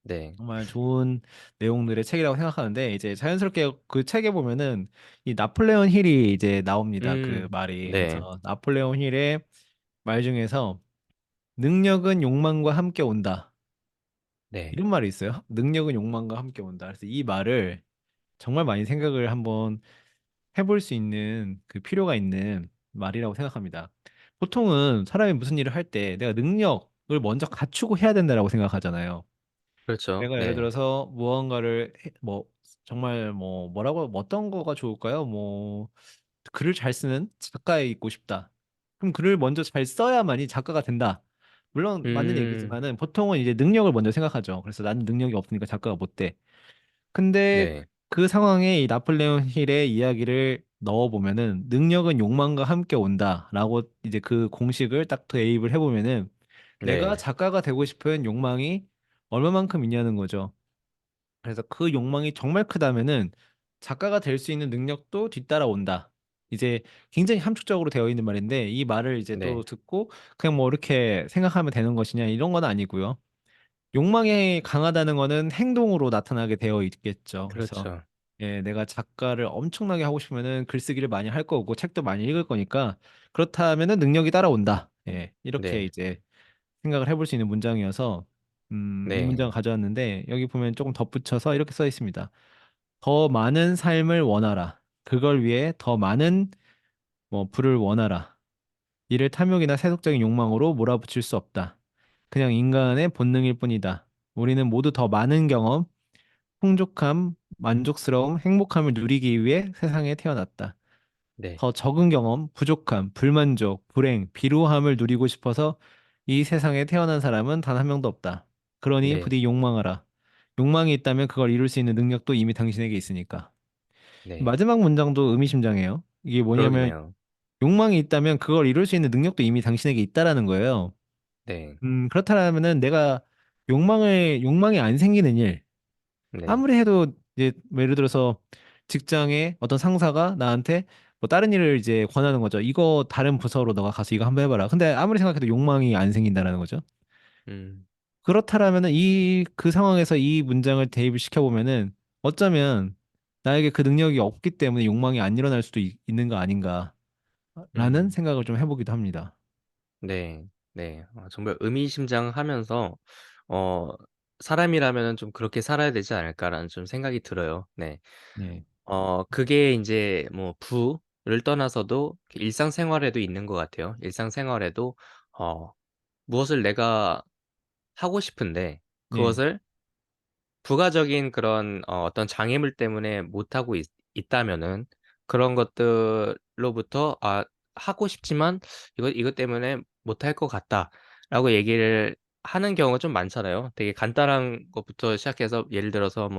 네. 정말 좋은 내용들의 책이라고 생각하는데 이제 자연스럽게 그 책에 보면은 이 나폴레온 힐이 이제 나옵니다. 그 말이. 네. 그래서 나폴레온 힐의 말 중에서 능력은 욕망과 함께 온다. 네. 이런 말이 있어요. 능력은 욕망과 함께 온다. 그래서 이 말을 정말 많이 생각을 한번 해볼 수 있는 그 필요가 있는 말이라고 생각합니다. 보통은 사람이 무슨 일을 할 때 내가 능력을 먼저 갖추고 해야 된다라고 생각하잖아요. 그렇죠. 내가 예를 네. 들어서 무언가를 뭐 정말 뭐 뭐라고 어떤 거가 좋을까요? 뭐 글을 잘 쓰는 작가에 있고 싶다. 그럼 글을 먼저 잘 써야만이 작가가 된다. 물론 맞는 음. 얘기지만은 보통은 이제 능력을 먼저 생각하죠. 그래서 나는 능력이 없으니까 작가가 못 돼. 근데 네. 그 상황에 이 나폴레옹 힐의 이야기를 넣어보면은 능력은 욕망과 함께 온다라고 이제 그 공식을 딱 대입을 해보면은 내가 네. 작가가 되고 싶은 욕망이 얼마만큼 있냐는 거죠. 그래서 그 욕망이 정말 크다면은 작가가 될 수 있는 능력도 뒤따라온다. 이제 굉장히 함축적으로 되어 있는 말인데 이 말을 이제 또 네. 듣고 그냥 뭐 이렇게 생각하면 되는 것이냐 이런 건 아니고요. 욕망이 강하다는 거는 행동으로 나타나게 되어 있겠죠. 그래서 그렇죠. 내가 작가를 엄청나게 하고 싶으면은 글쓰기를 많이 할 거고 책도 많이 읽을 거니까 그렇다면은 능력이 따라온다. 이렇게 네. 이제 생각을 해볼 수 있는 문장이어서 이 문장을 네. 가져왔는데 여기 보면 조금 덧붙여서 이렇게 써 있습니다. 더 많은 삶을 원하라. 그걸 위해 더 많은 뭐 부를 원하라. 이를 탐욕이나 세속적인 욕망으로 몰아붙일 수 없다. 그냥 인간의 본능일 뿐이다. 우리는 모두 더 많은 경험, 풍족함, 만족스러움, 행복함을 누리기 위해 세상에 태어났다. 네. 더 적은 경험, 부족함, 불만족, 불행, 비루함을 누리고 싶어서 이 세상에 태어난 사람은 단 한 명도 없다. 그러니 네. 부디 욕망하라. 욕망이 있다면 그걸 이룰 수 있는 능력도 이미 당신에게 있으니까. 네. 마지막 문장도 의미심장해요. 이게 뭐냐면 그러네요. 욕망이 있다면 그걸 이룰 수 있는 능력도 이미 당신에게 있다라는 거예요. 네. 그렇다면은 내가 욕망이 안 생기는 일, 네. 아무리 해도 이제 뭐 예를 들어서 직장에 어떤 상사가 나한테 뭐 다른 일을 이제 권하는 거죠. 이거 다른 부서로 너가 가서 이거 한번 해봐라. 근데 아무리 생각해도 욕망이 안 생긴다라는 거죠. 음. 그렇다라면은 그 상황에서 이 문장을 대입을 시켜보면은 어쩌면 나에게 그 능력이 없기 때문에 욕망이 안 일어날 수도 있는 거 아닌가라는 음. 생각을 좀 해보기도 합니다. 네. 네. 정말 의미심장하면서 어 '사람이라면은 좀 그렇게 살아야 되지 않을까.'라는 좀 생각이 들어요. 네. 네, 그게 인제 뭐 부를 떠나서도 일상생활에도 있는 것 같아요. 일상생활에도 어 무엇을 내가 하고 싶은데 네, 그것을 부가적인 그런 어떤 장애물 때문에 못하고 있다면은 그런 것들로부터 하고 싶지만 이것 때문에 못할 것 같다.'라고 얘기를 하는 경우가 좀 많잖아요. 되게 간단한 것부터 시작해서 예를 들어서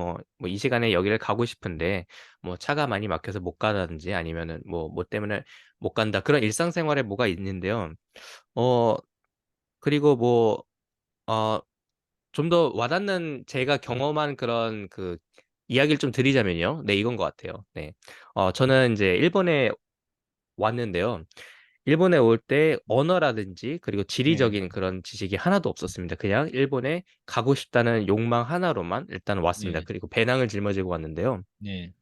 이 시간에 여기를 가고 싶은데 뭐 차가 많이 막혀서 못 가다든지 아니면은 뭐 때문에 못 간다. 그런 일상생활에 뭐가 있는데요. 어, 그리고 좀 더 와닿는 제가 경험한 그런 그 이야기를 좀 드리자면요. 네, 이건 것 같아요. 네. 저는 이제 일본에 왔는데요. 일본에 올 때 언어라든지 그리고 네, 지리적인 그런 지식이 하나도 없었습니다. 그냥 일본에 가고 싶다는 욕망 하나로만 일단 왔습니다. 네, 그리고 배낭을 짊어지고 왔는데요. 네,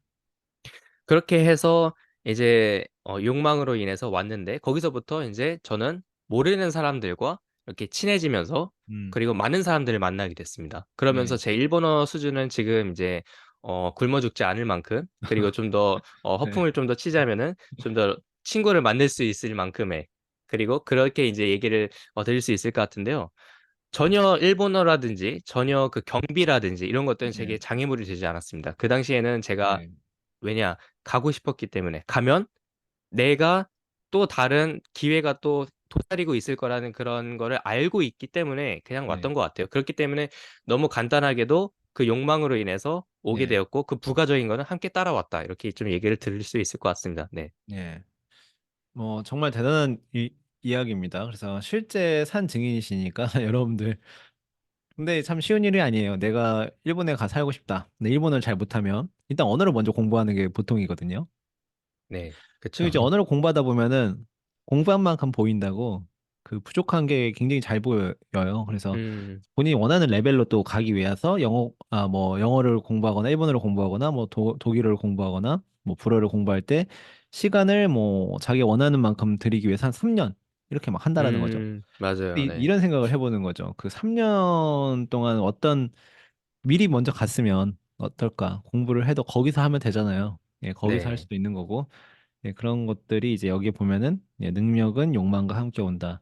그렇게 해서 이제 욕망으로 인해서 왔는데 거기서부터 이제 저는 모르는 사람들과 이렇게 친해지면서 음, 그리고 많은 사람들을 만나게 됐습니다. 그러면서 네, 제 일본어 수준은 지금 이제 굶어 죽지 않을 만큼 그리고 좀 더 네, 허풍을 좀 더 치자면은 좀 더 친구를 만들 수 있을 만큼의 그리고 그렇게 이제 얘기를 드릴 수 있을 것 같은데요. 전혀 일본어라든지 전혀 그 경비라든지 이런 것들은 제게 네, 장애물이 되지 않았습니다. 그 당시에는 제가 네, 왜냐? 가고 싶었기 때문에. 가면 내가 또 다른 기회가 또 도사리고 있을 거라는 그런 거를 알고 있기 때문에 그냥 네, 왔던 것 같아요. 그렇기 때문에 너무 간단하게도 그 욕망으로 인해서 오게 네, 되었고 그 부가적인 거는 함께 따라왔다. 이렇게 좀 얘기를 드릴 수 있을 것 같습니다. 네. 네. 뭐 정말 대단한 이야기입니다. 그래서 실제 산 증인이시니까 여러분들 근데 참 쉬운 일이 아니에요. 내가 일본에 가 살고 싶다. 근데 일본어를 잘 못하면 일단 언어를 먼저 공부하는 게 보통이거든요. 네. 그리고 그쵸. 이제 언어를 공부하다 보면은 공부한 만큼 보인다고 그 부족한 게 굉장히 잘 보여요. 그래서 음, 본인이 원하는 레벨로 또 가기 위해서 뭐 영어를 공부하거나 일본어를 공부하거나 뭐 독일어를 공부하거나 뭐 불어를 공부할 때 시간을 뭐 자기 원하는 만큼 들이기 위해서 한 3년 이렇게 막 한다라는 거죠. 근데 맞아요. 네. 이런 생각을 해보는 거죠. 그 3년 동안 미리 먼저 갔으면 어떨까? 공부를 해도 거기서 하면 되잖아요. 예, 거기서 할 네. 수도 있는 거고. 예, 그런 것들이 이제 여기에 보면은 예, 능력은 욕망과 함께 온다.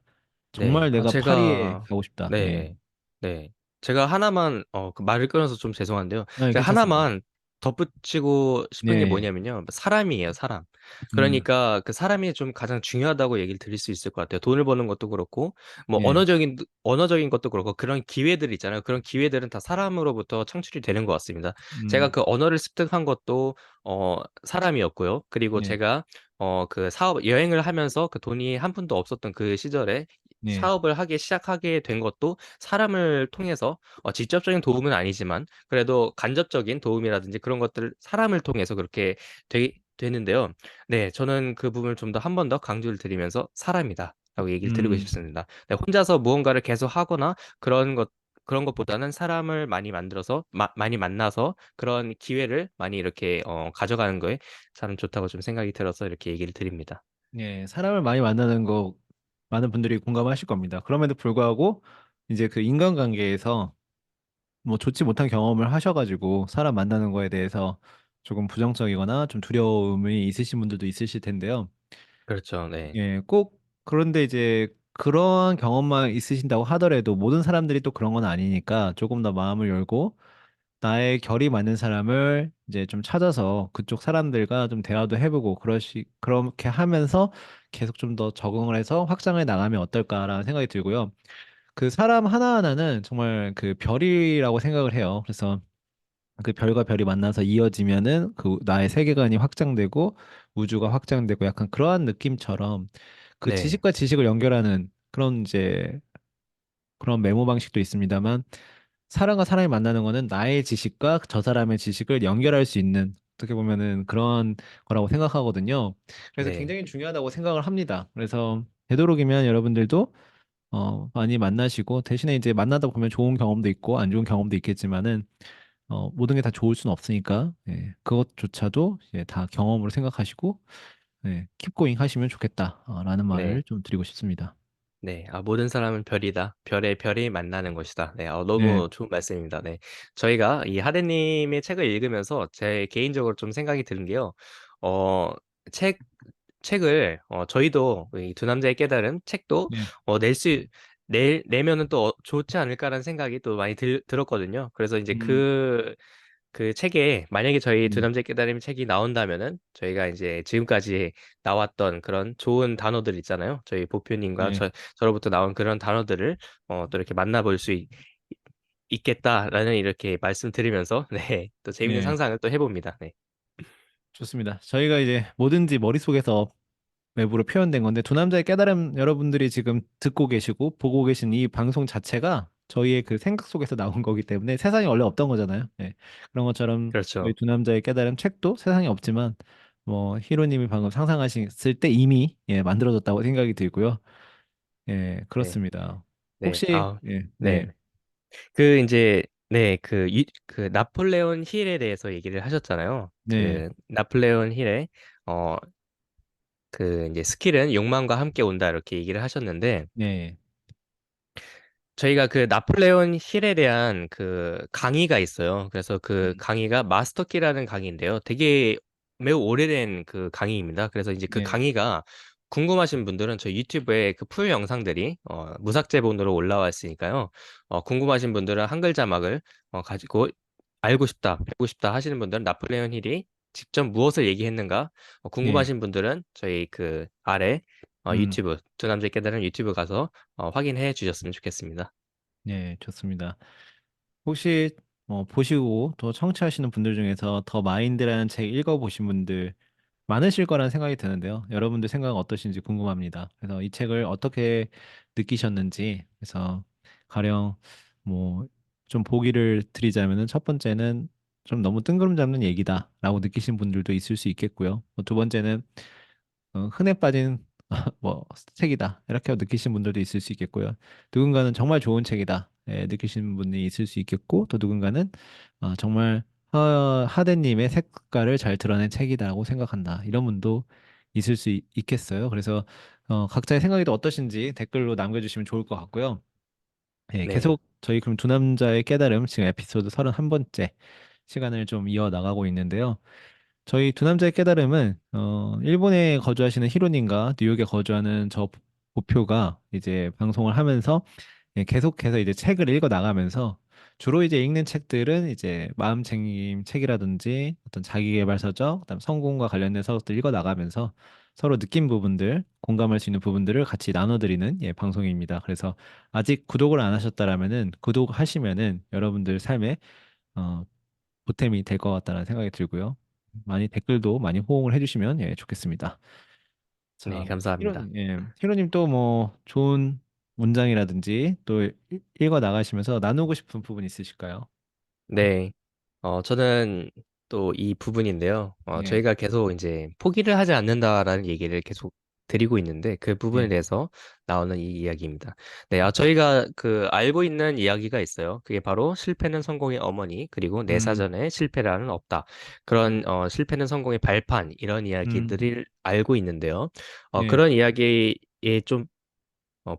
네. 정말 내가 파리에 가고 싶다. 예. 네. 네. 제가 하나만, 그 말을 끊어서 좀 죄송한데요. 네, 제가 괜찮습니다. 하나만 덧붙이고 싶은 게 네. 뭐냐면요. 사람이에요, 사람. 음, 그러니까 그 사람이 좀 가장 중요하다고 얘기를 드릴 수 있을 것 같아요. 돈을 버는 것도 그렇고, 뭐 예. 언어적인 것도 그렇고, 그런 기회들 있잖아요. 그런 기회들은 다 사람으로부터 창출이 되는 것 같습니다. 제가 음, 그 언어를 습득한 것도, 사람이었고요. 그리고 네. 제가, 그 여행을 하면서 그 돈이 한 푼도 없었던 그 시절에 네. 사업을 시작하게 된 것도 사람을 통해서 직접적인 도움은 아니지만 그래도 간접적인 도움이라든지 그런 것들을 사람을 통해서 그렇게 되는데요. 네, 저는 그 부분을 좀 더 한 번 더 강조를 드리면서 사람이다. 라고 얘기를 드리고 음, 싶습니다. 네, 혼자서 무언가를 계속 하거나 그런 것보다는 사람을 많이 만들어서, 많이 만나서 그런 기회를 많이 이렇게 가져가는 거에 참 좋다고 좀 생각이 들어서 이렇게 얘기를 드립니다. 예. 사람을 많이 만나는 거 많은 분들이 공감하실 겁니다. 그럼에도 불구하고 이제 그 인간관계에서 뭐 좋지 못한 경험을 하셔가지고 사람 만나는 거에 대해서 조금 부정적이거나 좀 두려움이 있으신 분들도 있으실 텐데요. 그렇죠. 네. 예, 꼭 그런데 이제 그러한 경험만 있으신다고 하더라도 모든 사람들이 또 그런 건 아니니까 조금 더 마음을 열고 나의 결이 맞는 사람을 이제 좀 찾아서 그쪽 사람들과 좀 대화도 해보고 그렇게 하면서 계속 좀 더 적응을 해서 확장해 나가면 어떨까라는 생각이 들고요. 그 사람 하나하나는 정말 그 별이라고 생각을 해요. 그래서 그 별과 별이 만나서 이어지면은 그 나의 세계관이 확장되고 우주가 확장되고 약간 그러한 느낌처럼 그 네. 지식과 지식을 연결하는 그런 이제 그런 메모 방식도 있습니다만 사람과 사람이 만나는 거는 나의 지식과 저 사람의 지식을 연결할 수 있는 어떻게 보면은 그런 거라고 생각하거든요. 그래서 네. 굉장히 중요하다고 생각을 합니다. 그래서 되도록이면 여러분들도 많이 만나시고 대신에 이제 만나다 보면 좋은 경험도 있고 안 좋은 경험도 있겠지만은 모든 게 다 좋을 수는 없으니까 예, 그것조차도 이제 다 경험으로 생각하시고 예, 킵고잉 하시면 좋겠다라는 말을 네. 좀 드리고 싶습니다. 네. 모든 사람은 별이다. 별의 별이 만나는 것이다. 네. 네, 너무 좋은 말씀입니다. 네. 저희가 이 하대님의 책을 읽으면서 제 개인적으로 좀 생각이 드는 게요. 어, 책, 책을, 저희도 이 두 남자의 깨달음 책도, 네, 어, 낼 수, 내면은 또 좋지 않을까라는 생각이 또 많이 들었거든요. 그래서 이제 음, 그 책에 만약에 저희 두 음, 남자의 깨달음 책이 나온다면은 저희가 이제 지금까지 나왔던 그런 좋은 단어들 있잖아요. 저희 보표님과 네, 저로부터 나온 그런 단어들을 또 이렇게 만나볼 수 있겠다라는 이렇게 말씀드리면서 네, 또 재밌는 네, 상상을 또 해봅니다. 네, 좋습니다. 저희가 이제 뭐든지 머릿속에서 외부로 표현된 건데 두 남자의 깨달음 여러분들이 지금 듣고 계시고 보고 계신 이 방송 자체가 저희의 그 생각 속에서 나온 거기 때문에 세상에 원래 없던 거잖아요. 예. 그런 것처럼 저희 그렇죠. 두 남자의 깨달음 책도 세상에 없지만 뭐 히로님이 방금 상상하셨을 때 이미 예, 만들어졌다고 생각이 들고요. 예, 네, 그렇습니다. 네, 혹시 예, 네. 네, 그 이제 네, 그 나폴레온 힐에 대해서 얘기를 하셨잖아요. 네, 그 나폴레온 힐의 어 그 이제 스킬은 욕망과 함께 온다 이렇게 얘기를 하셨는데 네, 저희가 그 나폴레온 힐에 대한 그 강의가 있어요. 그래서 그 강의가 마스터키라는 강의인데요. 되게 매우 오래된 그 강의입니다. 그래서 이제 그 네, 강의가 궁금하신 분들은 저 유튜브에 그 풀 영상들이 무삭제본으로 올라와 있으니까요. 궁금하신 분들은 한글 자막을 가지고 알고 싶다, 배우고 싶다 하시는 분들은 나폴레온 힐이 직접 무엇을 얘기했는가 네, 궁금하신 분들은 저희 그 아래 음, 유튜브 두 남자 깨달은 유튜브 가서 확인해 주셨으면 좋겠습니다. 네, 좋습니다. 혹시 보시고 또 청취하시는 분들 중에서 더 마인드라는 책 읽어보신 분들 많으실 거라는 생각이 드는데요. 여러분들 생각은 어떠신지 궁금합니다. 그래서 이 책을 어떻게 느끼셨는지, 그래서 가령 뭐 좀 보기를 드리자면은 첫 번째는 좀 너무 뜬구름 잡는 얘기다라고 느끼신 분들도 있을 수 있겠고요. 두 번째는 흔해 빠진 뭐 책이다 이렇게 느끼신 분들도 있을 수 있겠고요. 누군가는 정말 좋은 책이다 느끼시는 분이 있을 수 있겠고 또 누군가는 정말 하대님의 색깔을 잘 드러낸 책이다라고 생각한다 이런 분도 있을 수 있겠어요. 그래서 각자의 생각이 또 어떠신지 댓글로 남겨주시면 좋을 것 같고요. 예, 네, 계속 저희 그럼 두 남자의 깨달음 지금 에피소드 31번째 시간을 좀 이어 나가고 있는데요. 저희 두 남자의 깨달음은 일본에 거주하시는 히로님과 뉴욕에 거주하는 저 보표가 이제 방송을 하면서 예, 계속해서 이제 책을 읽어 나가면서 주로 이제 읽는 책들은 이제 마음챙김 책이라든지 어떤 자기계발서적, 그다음 성공과 관련된 서적들 읽어 나가면서 서로 느낀 부분들, 공감할 수 있는 부분들을 같이 나눠드리는 예, 방송입니다. 그래서 아직 구독을 안 하셨다라면은 구독하시면은 여러분들 삶에 어, 보탬이 될 것 같다는 생각이 들고요. 많이 댓글도 많이 호응을 해주시면 예, 좋겠습니다. 네, 자, 감사합니다. 히로님, 예, 히로님 또 뭐 좋은 문장이라든지 또 읽어 나가시면서 나누고 싶은 부분 있으실까요? 네, 저는 또 이 부분인데요. 예, 저희가 계속 이제 포기를 하지 않는다라는 얘기를 계속 드리고 있는데 그 부분에 예, 대해서 나오는 이 이야기입니다. 네, 저희가 그 알고 있는 이야기가 있어요. 그게 바로 실패는 성공의 어머니, 그리고 내 음, 사전에 실패라는 없다. 그런 실패는 성공의 발판 이런 음, 이야기들을 알고 있는데요. 예, 그런 이야기에 좀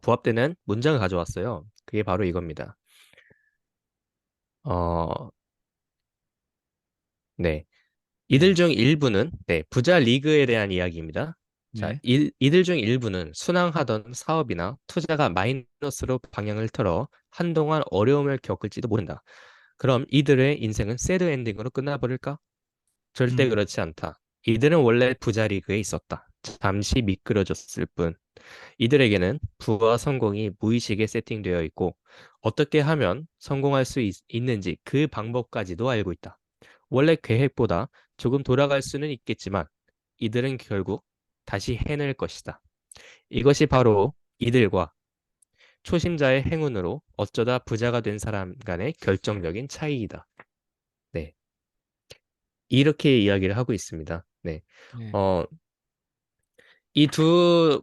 부합되는 문장을 가져왔어요. 그게 바로 이겁니다. 어, 네. 이들 네, 중 일부는 네, 부자 리그에 대한 이야기입니다. 자, 네, 이들 중 일부는 순항하던 사업이나 투자가 마이너스로 방향을 틀어 한동안 어려움을 겪을지도 모른다. 그럼 이들의 인생은 새드 엔딩으로 끝나버릴까? 절대 음, 그렇지 않다. 이들은 원래 부자 리그에 있었다. 잠시 미끄러졌을 뿐. 이들에게는 부와 성공이 무의식에 세팅되어 있고 어떻게 하면 성공할 수 있는지 그 방법까지도 알고 있다. 원래 계획보다 조금 돌아갈 수는 있겠지만 이들은 결국 다시 해낼 것이다. 이것이 바로 이들과 초심자의 행운으로 어쩌다 부자가 된 사람 간의 결정적인 차이이다. 네. 이렇게 이야기를 하고 있습니다. 네. 네, 어, 이 두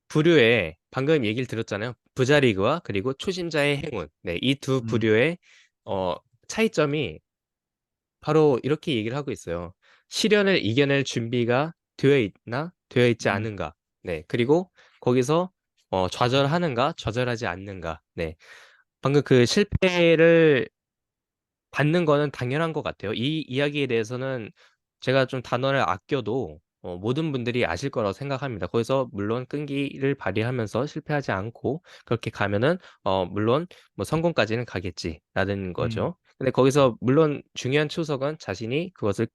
부류의 방금 얘기를 들었잖아요. 부자 리그와 그리고 초심자의 행운. 네. 이 두 음, 부류의 어, 차이점이 바로 이렇게 얘기를 하고 있어요. 시련을 이겨낼 준비가 되어 있나, 되어 있지 음, 않은가. 네. 그리고 거기서 좌절하는가, 좌절하지 않는가. 네. 방금 그 실패를 받는 거는 당연한 것 같아요. 이 이야기에 대해서는 제가 좀 단어를 아껴도 모든 분들이 아실 거라고 생각합니다. 거기서 물론 끈기를 발휘하면서 실패하지 않고 그렇게 가면은 물론 뭐 성공까지는 가겠지라는 음, 거죠. 근데 거기서 물론 중요한 초석은 자신이 그것을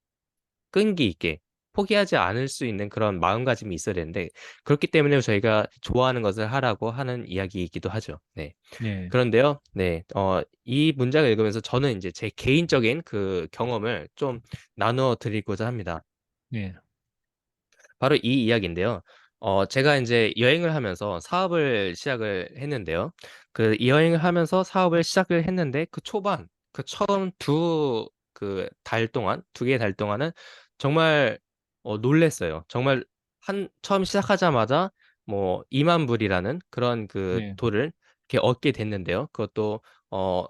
끈기 있게 포기하지 않을 수 있는 그런 마음가짐이 있어야 되는데 그렇기 때문에 저희가 좋아하는 것을 하라고 하는 이야기이기도 하죠. 네. 예, 그런데요, 네, 이 문장을 읽으면서 저는 이제 제 개인적인 그 경험을 좀 나누어 드리고자 합니다. 예, 바로 이 이야기인데요. 제가 이제 여행을 하면서 사업을 시작을 했는데요. 그 여행을 하면서 사업을 시작을 했는데 그 초반, 그 처음 그 달 동안, 2개의 달 동안은 정말 놀랬어요. 정말 처음 시작하자마자 뭐 2만 불이라는 그런 그 예, 돈을 이렇게 얻게 됐는데요. 그것도 어,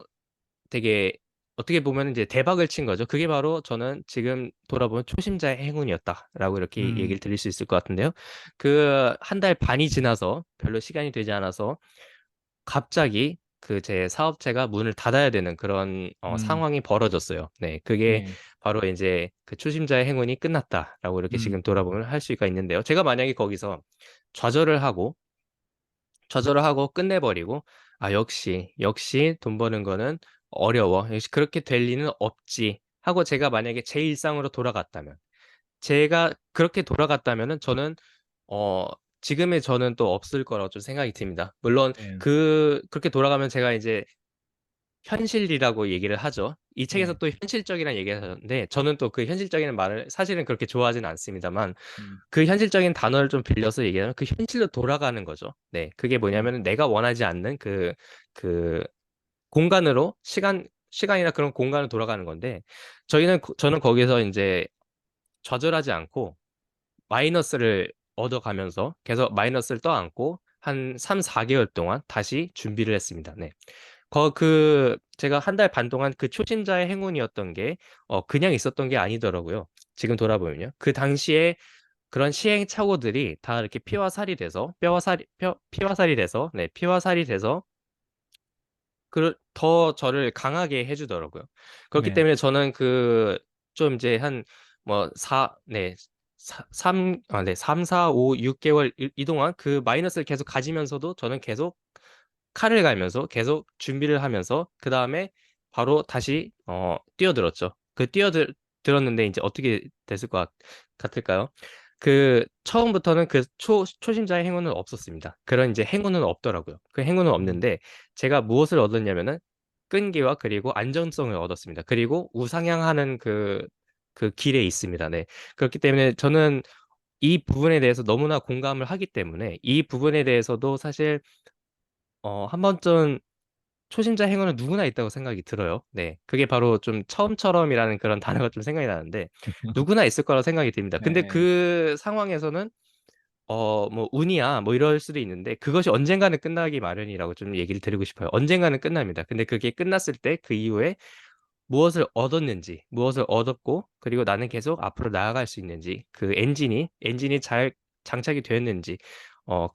되게 어떻게 보면 이제 대박을 친 거죠. 그게 바로 저는 지금 돌아보면 초심자의 행운이었다라고 이렇게 얘기를 음, 드릴 수 있을 것 같은데요. 그 한 달 반이 지나서 별로 시간이 되지 않아서 갑자기 그 제 사업체가 문을 닫아야 되는 그런 음, 상황이 벌어졌어요. 네, 그게 예, 바로 이제 그 초심자의 행운이 끝났다라고 이렇게 지금 음, 돌아보면 할 수가 있는데요. 제가 만약에 거기서 좌절을 하고 끝내버리고, 아, 역시 돈 버는 거는 어려워. 역시 그렇게 될 리는 없지. 하고 제가 만약에 제 일상으로 돌아갔다면, 제가 그렇게 돌아갔다면은 저는, 어, 지금의 저는 또 없을 거라고 좀 생각이 듭니다. 물론, 예, 그렇게 돌아가면 제가 이제 현실이라고 얘기를 하죠. 이 책에서 예, 또 현실적이라는 얘기를 하는데, 저는 또 그 현실적인 말을 사실은 그렇게 좋아하지는 않습니다만, 음, 그 현실적인 단어를 좀 빌려서 얘기하면 그 현실로 돌아가는 거죠. 네. 그게 예, 뭐냐면은 내가 원하지 않는 그 공간으로 시간이나 그런 공간으로 돌아가는 건데 저는 거기서 이제 좌절하지 않고 마이너스를 얻어가면서 계속 마이너스를 떠안고 한 3, 4개월 동안 다시 준비를 했습니다. 네. 제가 한 달 반 동안 그 초심자의 행운이었던 게, 그냥 있었던 게 아니더라고요. 지금 돌아보면요. 그 당시에 그런 시행착오들이 다 이렇게 피와 살이 돼서 피와 살이 돼서 네, 피와 살이 돼서 더 저를 강하게 해주더라고요. 그렇기 네, 때문에 저는 그 좀 이제 한 뭐 3, 4, 5, 6개월 이동안 그 마이너스를 계속 가지면서도 저는 계속 칼을 갈면서 계속 준비를 하면서 그 다음에 바로 다시 뛰어들었죠. 들었는데 이제 어떻게 됐을 것 같을까요? 그 처음부터는 그 초심자의 행운은 없었습니다. 그런 이제 행운은 없더라고요. 그 행운은 음, 없는데 제가 무엇을 얻었냐면은 끈기와 그리고 안정성을 얻었습니다. 그리고 우상향하는 그 길에 있습니다. 네. 그렇기 때문에 저는 이 부분에 대해서 너무나 공감을 하기 때문에 이 부분에 대해서도 사실 한 번쯤 초심자 행운은 누구나 있다고 생각이 들어요. 네. 그게 바로 좀 처음처럼이라는 그런 단어가 좀 생각이 나는데 누구나 있을 거라고 생각이 듭니다. 근데 예, 그 상황에서는 뭐 운이야 뭐 이럴 수도 있는데 그것이 언젠가는 끝나기 마련이라고 좀 얘기를 드리고 싶어요. 언젠가는 끝납니다. 근데 그게 끝났을 때 그 이후에 무엇을 얻었는지, 무엇을 얻었고 그리고 나는 계속 앞으로 나아갈 수 있는지 그 엔진이 잘 장착이 되었는지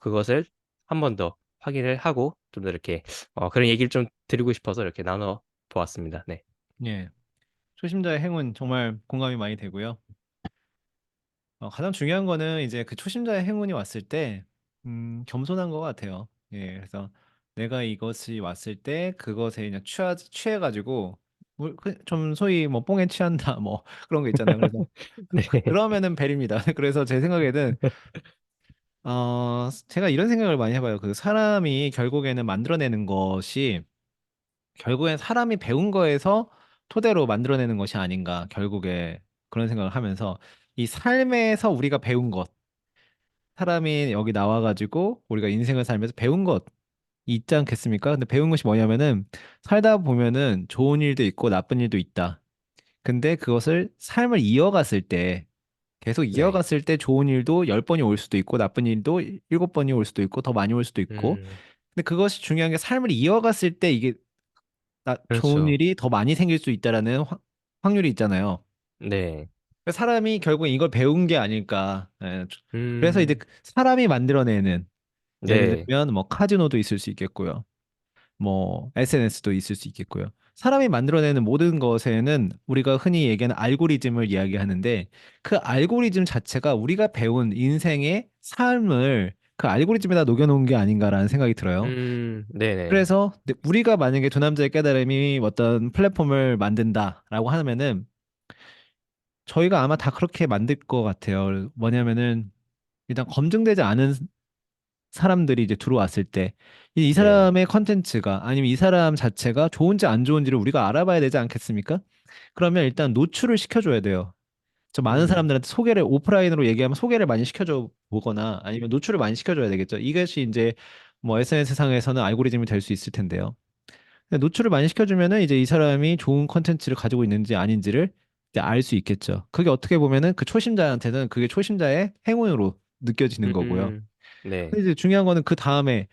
그것을 한 번 더 확인을 하고 좀 더 이렇게 그런 얘기를 좀 드리고 싶어서 이렇게 나눠 보았습니다. 네. 예. 초심자의 행운 정말 공감이 많이 되고요. 가장 중요한 거는 이제 그 초심자의 행운이 왔을 때, 겸손한 것 같아요. 예, 그래서 내가 이것이 왔을 때 그것에 그냥 취해가지고, 좀 소위 뭐 뽕에 취한다, 뭐 그런 거 있잖아요. 그래서 네. 그러면은 벨입니다. 그래서 제 생각에는, 제가 이런 생각을 많이 해봐요. 그 사람이 결국에는 만들어내는 것이, 결국엔 사람이 배운 거에서 토대로 만들어내는 것이 아닌가, 결국에 그런 생각을 하면서, 이 삶에서 우리가 배운 것, 사람이 여기 나와가지고 우리가 인생을 살면서 배운 것 있지 않겠습니까? 근데 배운 것이 뭐냐면은 살다 보면은 좋은 일도 있고 나쁜 일도 있다. 근데 그것을 삶을 이어갔을 때 계속 네. 이어갔을 때 좋은 일도 10번이 올 수도 있고 나쁜 일도 7번이 올 수도 있고 더 많이 올 수도 있고 음, 근데 그것이 중요한 게 삶을 이어갔을 때 이게 좋은 그렇죠. 일이 더 많이 생길 수 있다라는 확률이 있잖아요. 네. 사람이 결국 이걸 배운 게 아닐까. 예. 그래서 이제 음, 사람이 만들어내는 예를 네. 들면 뭐 카지노도 있을 수 있겠고요. 뭐 SNS도 있을 수 있겠고요. 사람이 만들어내는 모든 것에는 우리가 흔히 얘기하는 알고리즘을 이야기하는데 그 알고리즘 자체가 우리가 배운 인생의 삶을 그 알고리즘에다 녹여놓은 게 아닌가라는 생각이 들어요. 네네. 그래서 우리가 만약에 두 남자의 깨달음이 어떤 플랫폼을 만든다라고 하면은 저희가 아마 다 그렇게 만들 것 같아요. 뭐냐면은 일단 검증되지 않은 사람들이 이제 들어왔을 때 이 네. 사람의 컨텐츠가 아니면 이 사람 자체가 좋은지 안 좋은지를 우리가 알아봐야 되지 않겠습니까? 그러면 일단 노출을 시켜줘야 돼요. 저 많은 음, 사람들한테 소개를 오프라인으로 얘기하면 소개를 많이 시켜줘 보거나 아니면 노출을 많이 시켜줘야 되겠죠. 이것이 이제 뭐 SNS 상에서는 알고리즘이 될 수 있을 텐데요. 근데 노출을 많이 시켜주면은 이제 이 사람이 좋은 컨텐츠를 가지고 있는지 아닌지를 이제 알 수 있겠죠. 그게 어떻게 보면은 그 초심자한테는 그게 초심자의 행운으로 느껴지는 거고요. 네. 근데 이제 중요한 거는 그 다음에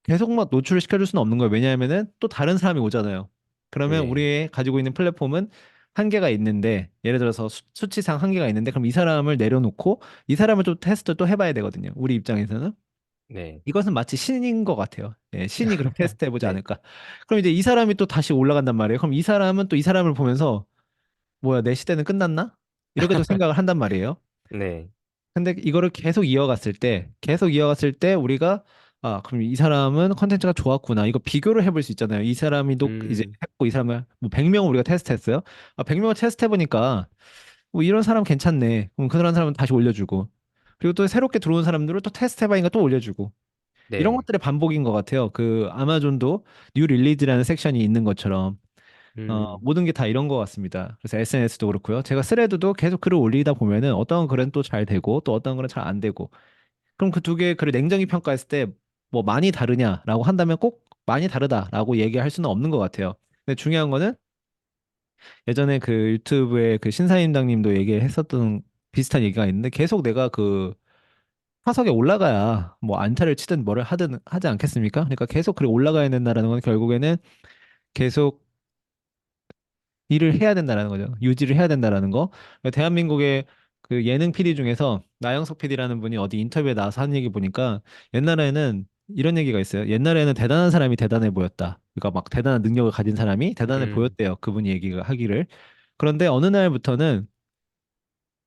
계속 막 노출을 시켜줄 수는 없는 거예요. 왜냐하면은 또 다른 사람이 오잖아요. 그러면 네. 우리 가지고 있는 플랫폼은 한계가 있는데 예를 들어서 수치상 한계가 있는데 그럼 이 사람을 내려놓고 이 사람을 또 테스트 또 해봐야 되거든요. 우리 입장에서는 네. 이것은 마치 신인 것 같아요. 예, 신이 그럼 테스트 해보지 네. 않을까. 그럼 이제 이 사람이 또 다시 올라간단 말이에요. 그럼 이 사람은 또 이 사람을 보면서 뭐야 내 시대는 끝났나? 이렇게 또 생각을 한단 말이에요. 네. 근데 이거를 계속 이어갔을 때 우리가 아, 그럼 이 사람은 컨텐츠가 좋았구나. 이거 비교를 해볼 수 있잖아요. 이 사람이 또 이제 음, 했고 이 사람을 뭐 100명을 우리가 테스트했어요. 아, 100명을 테스트해 보니까 뭐 이런 사람 괜찮네. 그럼 그런 사람은 다시 올려주고. 그리고 또 새롭게 들어온 사람들을 또 테스트해 봐니까 또 올려주고. 이런 네. 것들의 반복인 것 같아요. 그 아마존도 뉴 릴리즈라는 섹션이 있는 것처럼 음, 모든 게 다 이런 것 같습니다. 그래서 SNS도 그렇고요. 제가 스레드도 계속 글을 올리다 보면은 어떤 글은 또 잘 되고 또 어떤 글은 잘 안 되고. 그럼 그 두 개의 글을 냉정히 평가했을 때 뭐 많이 다르냐라고 한다면 꼭 많이 다르다라고 얘기할 수는 없는 것 같아요. 근데 중요한 거는 예전에 그 유튜브에 그 신사임당님도 얘기했었던 비슷한 얘기가 있는데 계속 내가 그 화석에 올라가야 뭐 안타를 치든 뭐를 하든 하지 않겠습니까? 그러니까 계속 그래 올라가야 된다라는 건 결국에는 계속 일을 해야 된다라는 거죠. 유지를 해야 된다라는 거. 그러니까 대한민국의 그 예능 PD 중에서 나영석 PD라는 분이 어디 인터뷰에 나와서 한 얘기 보니까 옛날에는 이런 얘기가 있어요. 옛날에는 대단한 사람이 대단해 보였다. 그러니까 막 대단한 능력을 가진 사람이 대단해 음, 보였대요. 그분이 얘기가 하기를. 그런데 어느 날부터는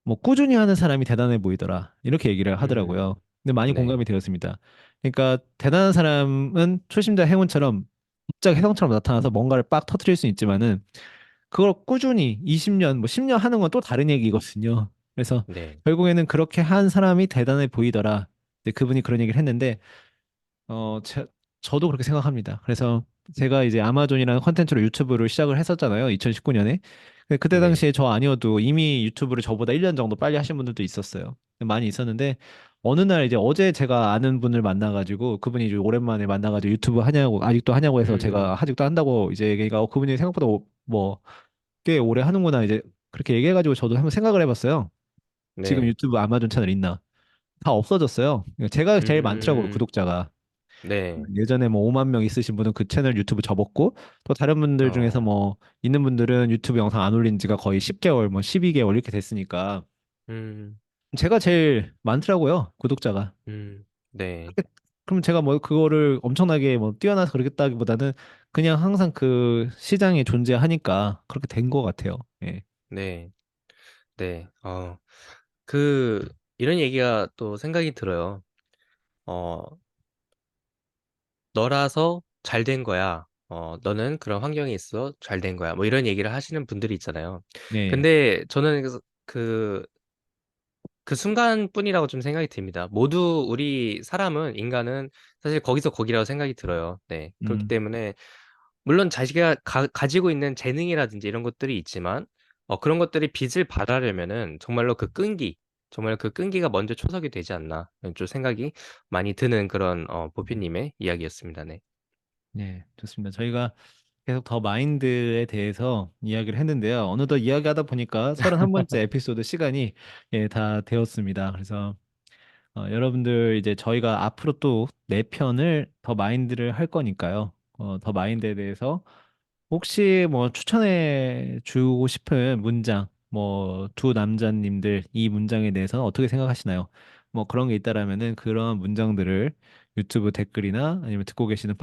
뭐 꾸준히 하는 사람이 대단해 보이더라. 이렇게 얘기를 음, 하더라고요. 근데 많이 네. 공감이 되었습니다. 그러니까 대단한 사람은 초심자 행운처럼 갑자기 혜성처럼 나타나서 뭔가를 빡 터트릴 수 있지만은 그걸 꾸준히 20년, 뭐 10년 하는 건 또 다른 얘기거든요. 그래서 네. 결국에는 그렇게 한 사람이 대단해 보이더라. 근데 그분이 그런 얘기를 했는데 저도 그렇게 생각합니다. 그래서 제가 이제 아마존이라는 컨텐츠로 유튜브를 시작을 했었잖아요. 2019년에. 그때 네. 당시에 저 아니어도 이미 유튜브를 저보다 1년 정도 빨리 하신 분들도 있었어요. 많이 있었는데 어느 날 이제 어제 제가 아는 분을 만나가지고 그분이 이제 오랜만에 만나가지고 유튜브 하냐고 아직도 하냐고 해서 제가 음, 아직도 한다고 이제 얘기가 그분이 생각보다 뭐 꽤 오래 하는구나 이제 그렇게 얘기해가지고 저도 한번 생각을 해봤어요. 지금 네. 유튜브 아마존 채널 있나? 다 없어졌어요. 제가 제일 많더라고요 음, 구독자가. 네. 예전에 뭐 5만 명 있으신 분은 그 채널 유튜브 접었고 또 다른 분들 중에서 어, 뭐 있는 분들은 유튜브 영상 안 올린 지가 거의 10개월 뭐 12개월 이렇게 됐으니까 음, 제가 제일 많더라고요 구독자가. 네. 그럼 제가 뭐 그거를 엄청나게 뭐 뛰어나서 그러겠다기보다는 그냥 항상 그 시장에 존재하니까 그렇게 된 것 같아요. 예. 네. 네. 이런 얘기가 또 생각이 들어요. 어, 너라서 잘 된 거야. 너는 그런 환경에 있어 잘 된 거야. 뭐 이런 얘기를 하시는 분들이 있잖아요. 네. 근데 저는 그, 그 순간뿐이라고 좀 생각이 듭니다. 모두 우리 사람은 인간은 사실 거기서 거기라고 생각이 들어요. 네. 그렇기 음. 때문에 물론 자기가 가지고 있는 재능이라든지 이런 것들이 있지만 그런 것들이 빛을 발하려면은 정말로 정말 그 끈기가 먼저 초석이 되지 않나 좀 생각이 많이 드는 그런 보피님의 이야기였습니다. 네. 네, 좋습니다. 저희가 계속 더 마인드에 대해서 이야기를 했는데요. 어느덧 이야기하다 보니까 31번째 에피소드 시간이 예, 다 되었습니다. 그래서 여러분들 이제 저희가 앞으로 또 4편을 더 마인드를 할 거니까요. 더 마인드에 대해서 혹시 뭐 추천해 주고 싶은 문장, 뭐 두 남자님들 이 문장에 대해서 어떻게 생각하시나요? 뭐 그런 게 있다라면은 그런 문장들을 유튜브 댓글이나 아니면 듣고 계시는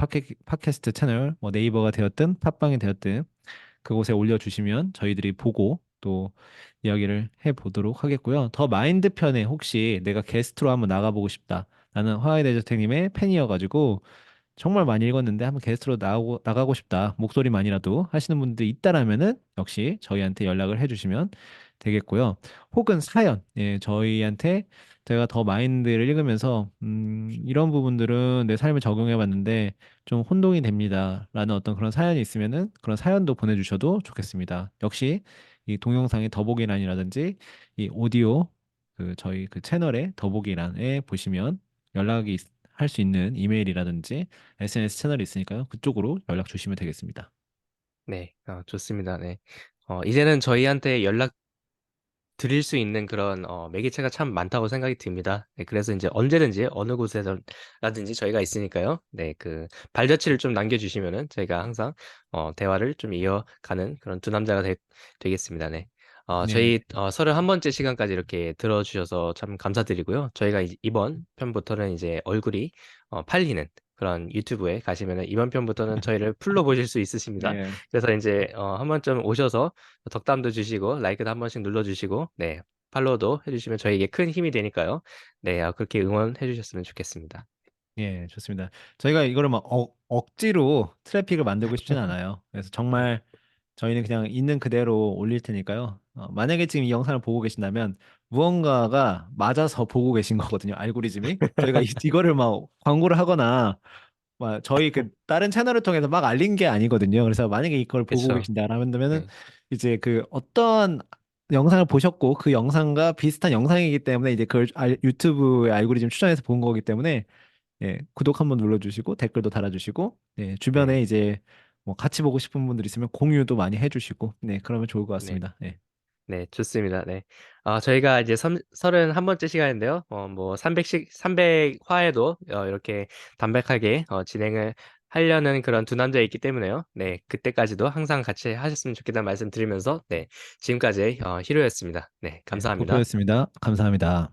팟캐스트 채널, 뭐 네이버가 되었든 팟빵이 되었든 그곳에 올려주시면 저희들이 보고 또 이야기를 해보도록 하겠고요. 더 마인드 편에 혹시 내가 게스트로 한번 나가보고 싶다. 나는 화하이 데저택님의 팬이어가지고 정말 많이 읽었는데 한번 게스트로 나가고 싶다. 목소리만이라도 하시는 분들이 있다라면은 역시 저희한테 연락을 해주시면 되겠고요. 혹은 사연, 예, 저희한테 제가 더 마인드를 읽으면서 이런 부분들은 내 삶에 적용해 봤는데 좀 혼동이 됩니다라는 어떤 그런 사연이 있으면은 그런 사연도 보내주셔도 좋겠습니다. 역시 이 동영상의 더보기란이라든지 이 오디오 그 저희 그 채널의 더보기란에 보시면 연락이 할 수 있는 이메일이라든지 SNS 채널이 있으니까요. 그쪽으로 연락 주시면 되겠습니다. 네. 좋습니다. 네. 이제는 저희한테 연락 드릴 수 있는 그런 매개체가 참 많다고 생각이 듭니다. 네, 그래서 이제 언제든지 어느 곳에서라든지 저희가 있으니까요. 네, 그 발자취를 좀 남겨주시면은 저희가 항상 대화를 좀 이어가는 그런 두 남자가 되겠습니다. 네. 네, 저희 31번째 시간까지 이렇게 들어주셔서 참 감사드리고요. 저희가 이번 편부터는 이제 얼굴이 팔리는 그런 유튜브에 가시면은 이번 편부터는 저희를 풀로 보실 수 있으십니다. 네, 그래서 이제 한 번쯤 오셔서 덕담도 주시고 라이크도 한 번씩 눌러주시고 네 팔로우도 해주시면 저희에게 큰 힘이 되니까요. 네 그렇게 응원해 주셨으면 좋겠습니다. 예, 좋습니다. 저희가 이거를 막 억지로 트래픽을 만들고 싶진 않아요. 그래서 정말 저희는 그냥 있는 그대로 올릴 테니까요. 만약에 지금 이 영상을 보고 계신다면 무언가가 맞아서 보고 계신 거거든요. 알고리즘이. 저희가 이거를 막 광고를 하거나 막 저희 그 다른 채널을 통해서 막 알린 게 아니거든요. 그래서 만약에 이걸 보고 그렇죠. 계신다라면은 네, 이제 그 어떤 영상을 보셨고 그 영상과 비슷한 영상이기 때문에 이제 그걸 유튜브의 알고리즘 추천해서 본 거기 때문에 예, 구독 한번 눌러주시고 댓글도 달아주시고 예, 주변에 네, 이제 뭐 같이 보고 싶은 분들 있으면 공유도 많이 해주시고 네, 그러면 좋을 것 네, 같습니다. 네, 네, 좋습니다. 네. 저희가 이제 31번째 시간인데요. 뭐 300화에도 이렇게 담백하게 진행을 하려는 그런 두 남자 있기 때문에요. 네, 그때까지도 항상 같이 하셨으면 좋겠다는 말씀 드리면서 네, 지금까지 히로였습니다. 네, 네, 감사합니다. 도쿄였습니다. 감사합니다.